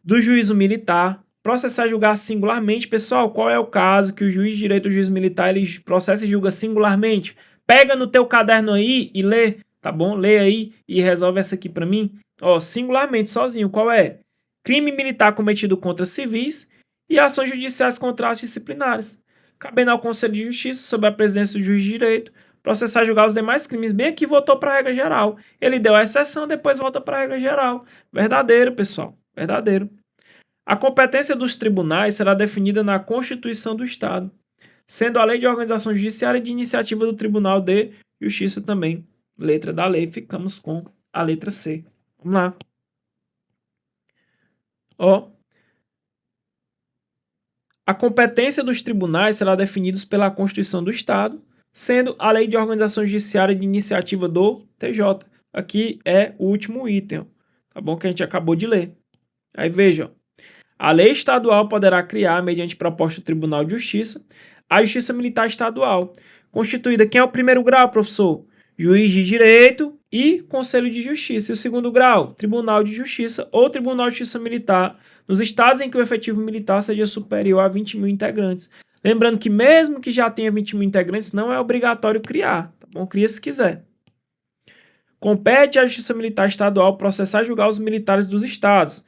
do juízo militar processar e julgar singularmente. Pessoal, qual é o caso que o juiz de direito do juízo militar ele processa e julga singularmente? Pega no teu caderno aí e lê, tá bom? Lê aí e resolve essa aqui para mim. Ó, singularmente, sozinho, qual é? Crime militar cometido contra civis e ações judiciais contra as disciplinares. Cabendo ao Conselho de Justiça, sob a presidência do juiz de direito, processar e julgar os demais crimes. Bem aqui voltou para a regra geral. Ele deu a exceção, depois volta para a regra geral. Verdadeiro, pessoal. Verdadeiro. A competência dos tribunais será definida na Constituição do Estado, sendo a Lei de Organização Judiciária de iniciativa do Tribunal de Justiça também. Letra da lei, ficamos com a letra C. Vamos lá. Ó. A competência dos tribunais será definida pela Constituição do Estado, sendo a Lei de Organização Judiciária de iniciativa do TJ. Aqui é o último item, tá bom? Que a gente acabou de ler. Aí veja, a lei estadual poderá criar, mediante proposta do Tribunal de Justiça, a Justiça Militar Estadual, constituída, quem é o primeiro grau, professor? Juiz de Direito e Conselho de Justiça. E o segundo grau? Tribunal de Justiça ou Tribunal de Justiça Militar, nos estados em que o efetivo militar seja superior a 20 mil integrantes. Lembrando que mesmo que já tenha 20 mil integrantes, não é obrigatório criar, tá bom? Cria se quiser. Compete à Justiça Militar Estadual processar e julgar os militares dos estados,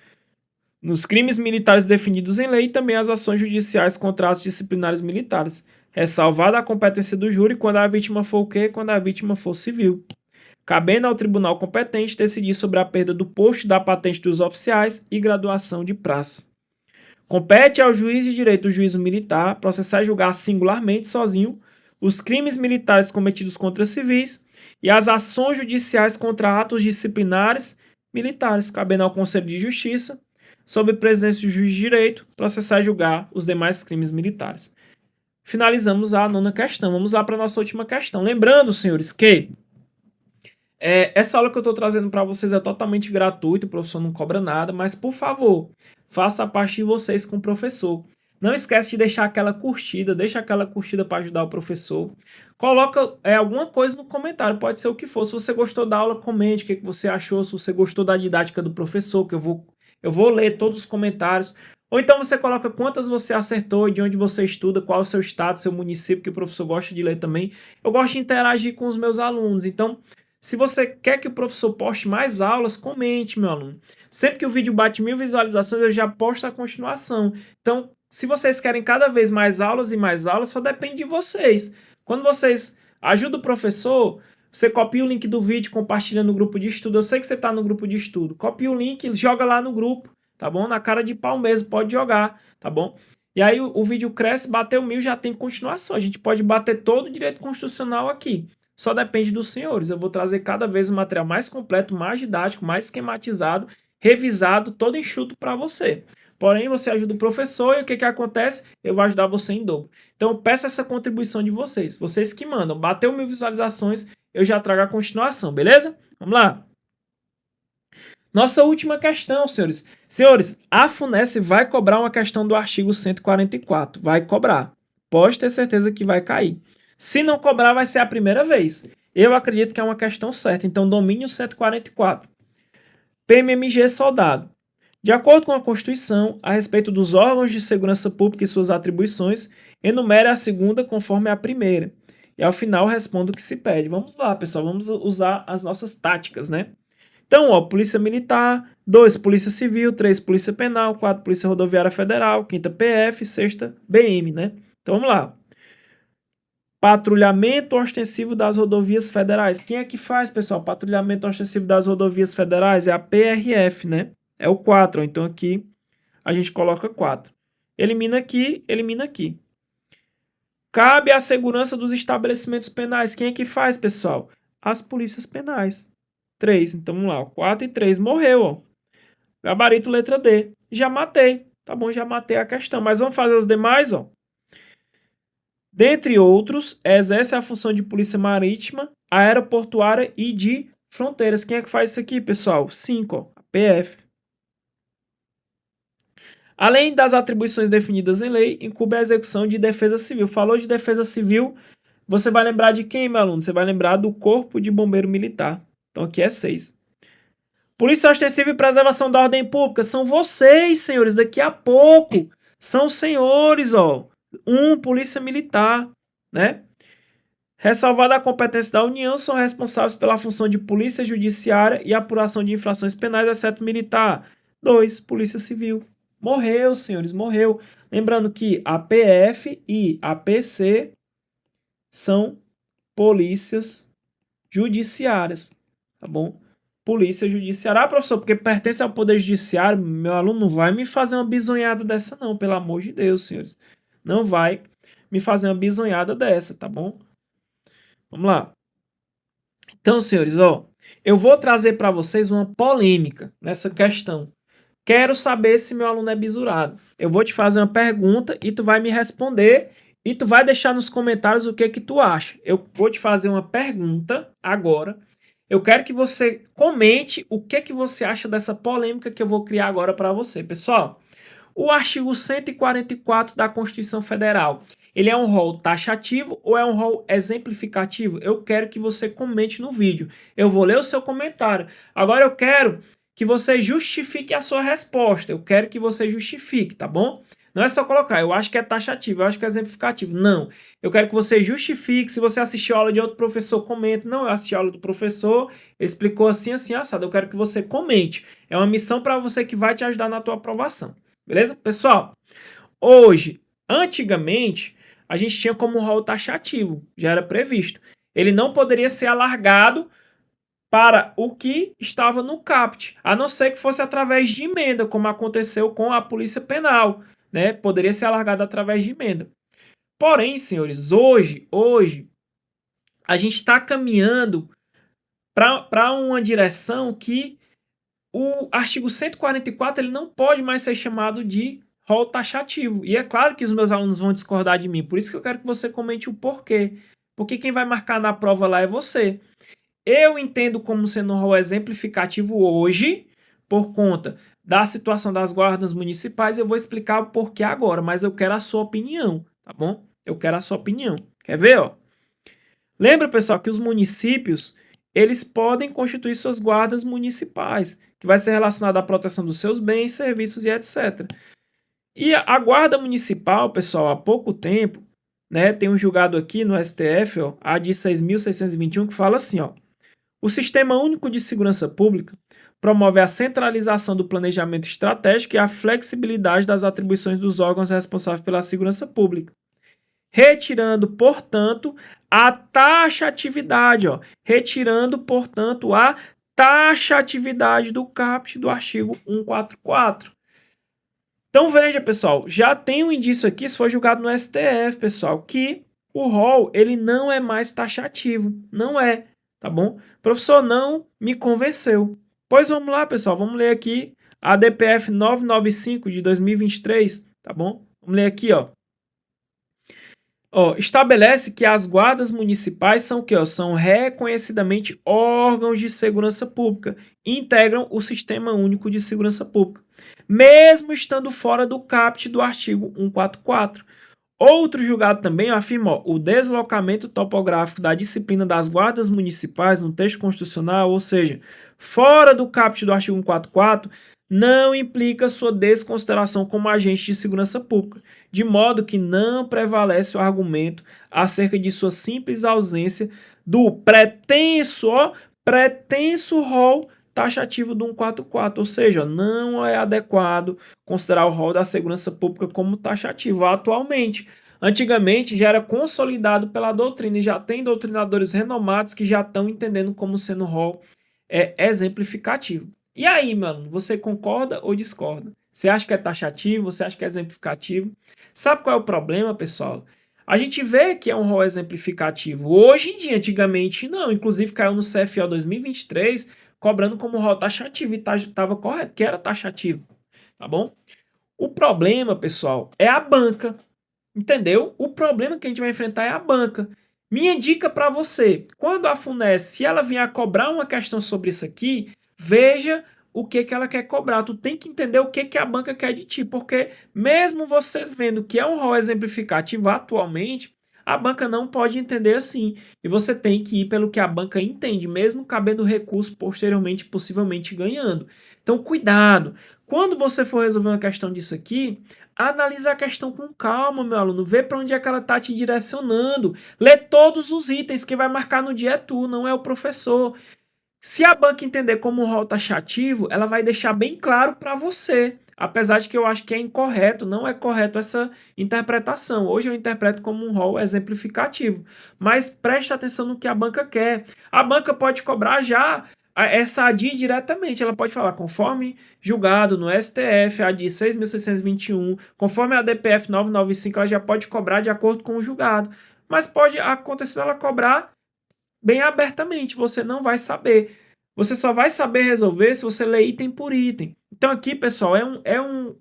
nos crimes militares definidos em lei e também as ações judiciais contra atos disciplinares militares, ressalvada a competência do júri quando a vítima for o quê? Quando a vítima for civil. cabendo ao tribunal competente decidir sobre a perda do posto da patente dos oficiais e graduação de praça. Compete ao juiz de direito do juízo militar processar e julgar singularmente, sozinho, os crimes militares cometidos contra civis e as ações judiciais contra atos disciplinares militares, cabendo ao Conselho de Justiça, sob presidência do juiz de direito, processar e julgar os demais crimes militares. Finalizamos a 9ª questão. Vamos lá para a nossa última questão. Lembrando, senhores, que essa aula que eu estou trazendo para vocês é totalmente gratuita, o professor não cobra nada, mas, por favor, faça a parte de vocês com o professor. Não esquece de deixar aquela curtida, deixa aquela curtida para ajudar o professor. Coloca alguma coisa no comentário, pode ser o que for. Se você gostou da aula, comente o que você achou, se você gostou da didática do professor, que eu vou ler todos os comentários. Ou então você coloca quantas você acertou, de onde você estuda, qual é o seu estado, seu município, que o professor gosta de ler também. Eu gosto de interagir com os meus alunos, então se você quer que o professor poste mais aulas, comente, meu aluno. Sempre que o vídeo bate 1000 visualizações, eu já posto a continuação. Então, se vocês querem cada vez mais aulas, só depende de vocês. Quando vocês ajudam o professor, você copia o link do vídeo, compartilha no grupo de estudo. Eu sei que você está no grupo de estudo. Copia o link, joga lá no grupo, tá bom? Na cara de pau mesmo, pode jogar, tá bom? E aí o vídeo cresce, bateu 1000, já tem continuação. A gente pode bater todo o direito constitucional aqui. Só depende dos senhores. Eu vou trazer cada vez um material mais completo, mais didático, mais esquematizado, revisado, todo enxuto para você. Porém, você ajuda o professor e o que acontece? Eu vou ajudar você em dobro. Então, eu peço essa contribuição de vocês. Vocês que mandam. Bateu 1000 visualizações, eu já trago a continuação, beleza? Vamos lá. Nossa última questão, senhores. Senhores, a FUNESS vai cobrar uma questão do artigo 144. Vai cobrar. Pode ter certeza que vai cair. Se não cobrar, vai ser a primeira vez. Eu acredito que é uma questão certa. Então, domínio 144. PMMG soldado. De acordo com a Constituição, a respeito dos órgãos de segurança pública e suas atribuições, enumere a segunda conforme a primeira. E ao final responda o que se pede. Vamos lá, pessoal. Vamos usar as nossas táticas, né? Então, ó, Polícia Militar, 2, Polícia Civil, 3, Polícia Penal, 4, Polícia Rodoviária Federal, 5ª PF, 6ª BM, né? Então, vamos lá. Patrulhamento ostensivo das rodovias federais. Quem é que faz, pessoal? Patrulhamento ostensivo das rodovias federais é a PRF, né? É o 4. Então aqui a gente coloca 4. Elimina aqui, elimina aqui. Cabe à segurança dos estabelecimentos penais. Quem é que faz, pessoal? As polícias penais. 3. Então vamos lá. 4 e 3. Morreu, ó. Gabarito letra D. Já matei. Tá bom, já matei a questão. Mas vamos fazer os demais, ó. Dentre outros, exerce a função de polícia marítima, aeroportuária e de fronteiras. Quem é que faz isso aqui, pessoal? 5, ó, a PF. Além das atribuições definidas em lei, incumbe a execução de defesa civil. Falou de defesa civil, você vai lembrar de quem, meu aluno? Você vai lembrar do Corpo de Bombeiro Militar. Então aqui é 6. Polícia ostensiva e preservação da ordem pública. São vocês, senhores, daqui a pouco. São os senhores, ó. Polícia Militar, né? Ressalvada a competência da União, são responsáveis pela função de polícia judiciária e apuração de infrações penais, exceto militar. 2, Polícia Civil. Morreu, senhores, morreu. Lembrando que a PF e a PC são polícias judiciárias, tá bom? Polícia judiciária. Ah, professor, porque pertence ao Poder Judiciário, meu aluno não vai me fazer uma bisonhada dessa não, pelo amor de Deus, senhores. Não vai me fazer uma bisonhada dessa, tá bom? Vamos lá. Então, senhores, ó, eu vou trazer para vocês uma polêmica nessa questão. Quero saber se meu aluno é bisurado. Eu vou te fazer uma pergunta e tu vai me responder e tu vai deixar nos comentários o que tu acha. Eu vou te fazer uma pergunta agora. Eu quero que você comente o que você acha dessa polêmica que eu vou criar agora para você, pessoal. O artigo 144 da Constituição Federal, ele é um rol taxativo ou é um rol exemplificativo? Eu quero que você comente no vídeo. Eu vou ler o seu comentário. Agora eu quero que você justifique a sua resposta. Eu quero que você justifique, tá bom? Não é só colocar, eu acho que é taxativo, eu acho que é exemplificativo. Não, eu quero que você justifique. Se você assistiu a aula de outro professor, comente. Não, eu assisti a aula do professor, ele explicou assim, assim, assado. Eu quero que você comente. É uma missão para você que vai te ajudar na tua aprovação. Beleza? Pessoal, hoje, antigamente, a gente tinha como rol taxativo, já era previsto. Ele não poderia ser alargado para o que estava no CAPT, a não ser que fosse através de emenda, como aconteceu com a Polícia Penal, né? Poderia ser alargado através de emenda. Porém, senhores, hoje a gente está caminhando para uma direção que o artigo 144 ele não pode mais ser chamado de rol taxativo. E é claro que os meus alunos vão discordar de mim, por isso que eu quero que você comente o porquê. Porque quem vai marcar na prova lá é você. Eu entendo como sendo um rol exemplificativo hoje, por conta da situação das guardas municipais. Eu vou explicar o porquê agora, mas eu quero a sua opinião, tá bom? Eu quero a sua opinião. Quer ver, ó? Lembra, pessoal, que os municípios, eles podem constituir suas guardas municipais, que vai ser relacionada à proteção dos seus bens, serviços e etc. E a guarda municipal, pessoal, há pouco tempo, né, tem um julgado aqui no STF, ó, a de 6.621, que fala assim, ó: o Sistema Único de Segurança Pública promove a centralização do planejamento estratégico e a flexibilidade das atribuições dos órgãos responsáveis pela segurança pública, retirando, portanto, a taxatividade, ó, retirando, portanto, a taxatividade do caput do artigo 144. Então veja, pessoal, já tem um indício aqui, isso foi julgado no STF, pessoal, que o rol ele não é mais taxativo, não é, tá bom? O professor não me convenceu. Pois vamos lá, pessoal, vamos ler aqui a DPF 995 de 2023, tá bom? Vamos ler aqui, ó. Estabelece que as guardas municipais são o quê? São reconhecidamente órgãos de segurança pública e integram o Sistema Único de Segurança Pública, mesmo estando fora do caput do artigo 144. Outro julgado também afirma o deslocamento topográfico da disciplina das guardas municipais no texto constitucional, ou seja, fora do caput do artigo 144, não implica sua desconsideração como agente de segurança pública, de modo que não prevalece o argumento acerca de sua simples ausência do pretenso rol taxativo do 144, ou seja, não é adequado considerar o rol da segurança pública como taxativo atualmente. Antigamente já era consolidado pela doutrina e já tem doutrinadores renomados que já estão entendendo como sendo o rol exemplificativo. E aí, mano, você concorda ou discorda? Você acha que é taxativo? Você acha que é exemplificativo? Sabe qual é o problema, pessoal? A gente vê que é um rol exemplificativo. Hoje em dia, antigamente não. Inclusive caiu no CFO 2023, cobrando como rol taxativo e estava correto, que era taxativo. Tá bom? O problema, pessoal, é a banca. Entendeu? O problema que a gente vai enfrentar é a banca. Minha dica para você, quando a FUNES, se ela vier a cobrar uma questão sobre isso aqui, veja o que ela quer cobrar. Tu tem que entender o que a banca quer de ti, porque mesmo você vendo que é um rol exemplificativo atualmente, a banca não pode entender assim. E você tem que ir pelo que a banca entende, mesmo cabendo recurso posteriormente, possivelmente ganhando. Então, cuidado. Quando você for resolver uma questão disso aqui, analisa a questão com calma, meu aluno. Vê para onde é que ela está te direcionando. Lê todos os itens. Quem vai marcar no dia é tu, não é o professor. Se a banca entender como um rol taxativo, ela vai deixar bem claro para você. Apesar de que eu acho que é incorreto, não é correto essa interpretação. Hoje eu interpreto como um rol exemplificativo. Mas preste atenção no que a banca quer. A banca pode cobrar já essa ADI diretamente. Ela pode falar, conforme julgado no STF, a ADI 6.621, conforme a DPF 995, ela já pode cobrar de acordo com o julgado. Mas pode acontecer ela cobrar bem abertamente, você não vai saber. Você só vai saber resolver se você ler item por item. Então aqui, pessoal,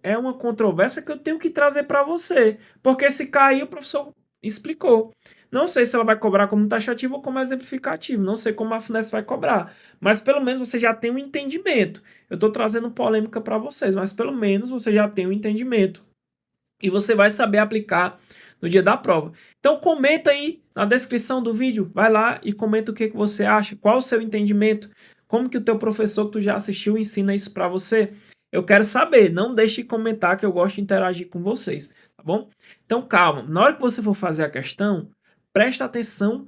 é uma controvérsia que eu tenho que trazer para você. Porque se cair, o professor explicou. Não sei se ela vai cobrar como taxativo ou como exemplificativo. Não sei como a FUNES vai cobrar. Mas pelo menos você já tem um entendimento. Eu estou trazendo polêmica para vocês, mas pelo menos você já tem um entendimento. E você vai saber aplicar no dia da prova. Então comenta aí na descrição do vídeo, vai lá e comenta o que você acha, qual o seu entendimento, como que o teu professor que tu já assistiu ensina isso para você. Eu quero saber, não deixe de comentar que eu gosto de interagir com vocês, tá bom? Então calma, na hora que você for fazer a questão, presta atenção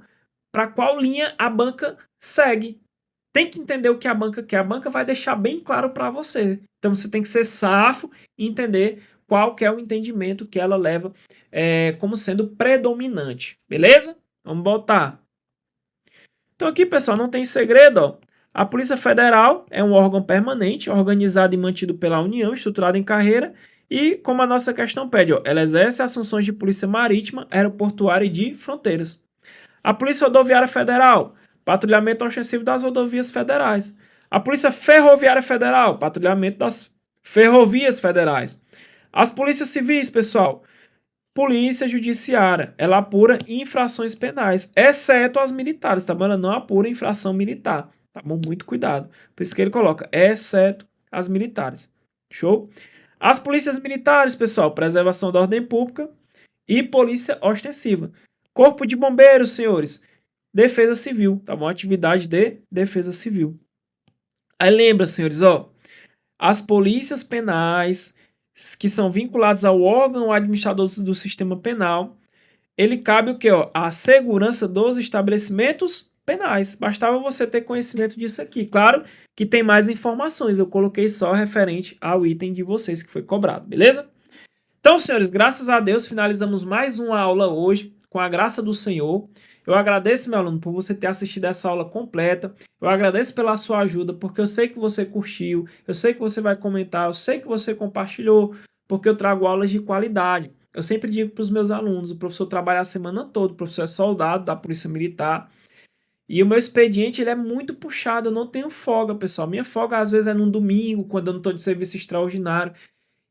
para qual linha a banca segue. Tem que entender o que a banca quer, a banca vai deixar bem claro para você. Então você tem que ser safo e entender qual que é o entendimento que ela leva como sendo predominante, beleza? Vamos voltar. Então aqui, pessoal, não tem segredo, ó. A Polícia Federal é um órgão permanente, organizado e mantido pela União, estruturado em carreira, e, como a nossa questão pede, ela exerce as funções de polícia marítima, aeroportuária e de fronteiras. A Polícia Rodoviária Federal, patrulhamento ostensivo das rodovias federais. A Polícia Ferroviária Federal, patrulhamento das ferrovias federais. As polícias civis, pessoal, Polícia Judiciária, ela apura infrações penais, exceto as militares, tá bom? Ela não apura infração militar, tá bom? Muito cuidado. Por isso que ele coloca, exceto as militares. Show? As polícias militares, pessoal, preservação da ordem pública e polícia ostensiva. Corpo de Bombeiros, senhores, defesa civil, tá bom? Atividade de defesa civil. Aí lembra, senhores, as polícias penais que são vinculadas ao órgão administrador do sistema penal, ele cabe o quê? A segurança dos estabelecimentos penais. Bastava você ter conhecimento disso aqui. Claro que tem mais informações, eu coloquei só referente ao item de vocês que foi cobrado, beleza? Então, senhores, graças a Deus, finalizamos mais uma aula hoje, com a graça do Senhor. Eu agradeço, meu aluno, por você ter assistido essa aula completa. Eu agradeço pela sua ajuda, porque eu sei que você curtiu, eu sei que você vai comentar, eu sei que você compartilhou, porque eu trago aulas de qualidade. Eu sempre digo para os meus alunos, o professor trabalha a semana toda, o professor é soldado da Polícia Militar, e o meu expediente ele é muito puxado, eu não tenho folga, pessoal. Minha folga às vezes é num domingo, quando eu não estou de serviço extraordinário.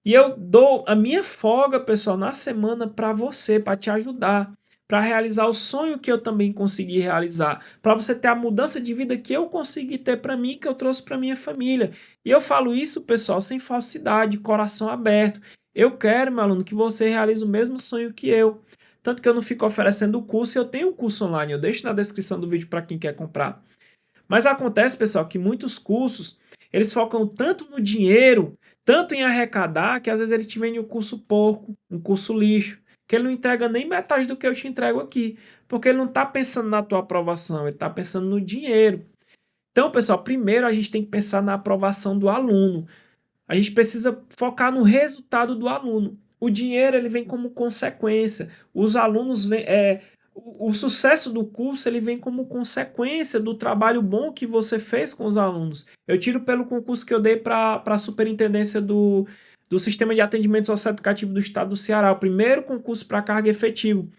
E eu dou a minha folga, pessoal, na semana para você, para te ajudar, para realizar o sonho que eu também consegui realizar, para você ter a mudança de vida que eu consegui ter para mim, que eu trouxe para minha família. E eu falo isso, pessoal, sem falsidade, coração aberto. Eu quero, meu aluno, que você realize o mesmo sonho que eu. Tanto que eu não fico oferecendo o curso, eu tenho um curso online, eu deixo na descrição do vídeo para quem quer comprar. Mas acontece, pessoal, que muitos cursos, eles focam tanto no dinheiro, tanto em arrecadar, que às vezes ele te vende um curso porco, um curso lixo, que ele não entrega nem metade do que eu te entrego aqui, porque ele não está pensando na tua aprovação, ele está pensando no dinheiro. Então, pessoal, primeiro a gente tem que pensar na aprovação do aluno. A gente precisa focar no resultado do aluno. O dinheiro ele vem como consequência. Os alunos o sucesso do curso ele vem como consequência do trabalho bom que você fez com os alunos. Eu tiro pelo concurso que eu dei para a superintendência do Sistema de Atendimento Socioeducativo do Estado do Ceará, o primeiro concurso para cargo efetivo.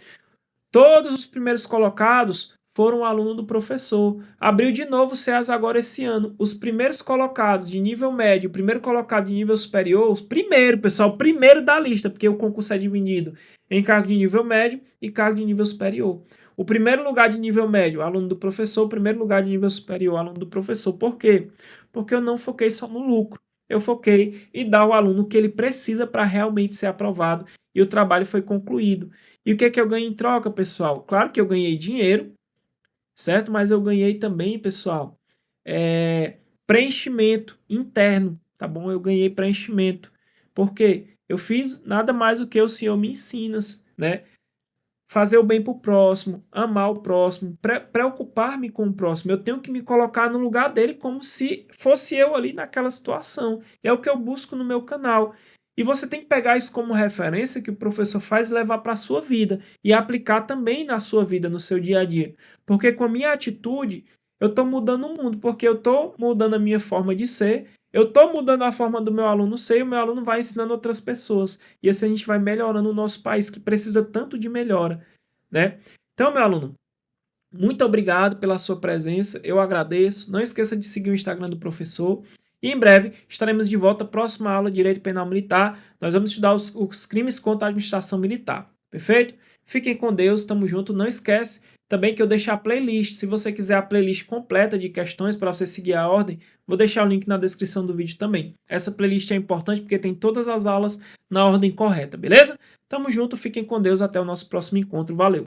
Todos os primeiros colocados foram aluno do professor. Abriu de novo o SEAS agora esse ano. Os primeiros colocados de nível médio, o primeiro colocado de nível superior, os primeiro, pessoal, o primeiro da lista, porque o concurso é dividido em cargo de nível médio e cargo de nível superior. O primeiro lugar de nível médio, aluno do professor, o primeiro lugar de nível superior, aluno do professor. Por quê? Porque eu não foquei só no lucro. Eu foquei em dar ao aluno o que ele precisa para realmente ser aprovado e o trabalho foi concluído. E o que é que eu ganhei em troca, pessoal? Claro que eu ganhei dinheiro, certo? Mas eu ganhei também, pessoal, preenchimento interno, tá bom? Eu ganhei preenchimento. Por quê? Eu fiz nada mais do que o Senhor me ensina, né? Fazer o bem para o próximo, amar o próximo, preocupar-me com o próximo. Eu tenho que me colocar no lugar dele como se fosse eu ali naquela situação. É o que eu busco no meu canal. E você tem que pegar isso como referência que o professor faz e levar para a sua vida e aplicar também na sua vida, no seu dia a dia. Porque com a minha atitude, eu estou mudando o mundo, porque eu estou mudando a minha forma de ser, eu estou mudando a forma do meu aluno ser e o meu aluno vai ensinando outras pessoas. E assim a gente vai melhorando o nosso país, que precisa tanto de melhora, né? Então, meu aluno, muito obrigado pela sua presença, eu agradeço. Não esqueça de seguir o Instagram do professor. E em breve estaremos de volta, próxima aula de Direito Penal Militar. Nós vamos estudar os crimes contra a administração militar. Perfeito? Fiquem com Deus, tamo junto. Não esquece também que eu deixei a playlist. Se você quiser a playlist completa de questões para você seguir a ordem, vou deixar o link na descrição do vídeo também. Essa playlist é importante porque tem todas as aulas na ordem correta, beleza? Tamo junto, fiquem com Deus, até o nosso próximo encontro. Valeu!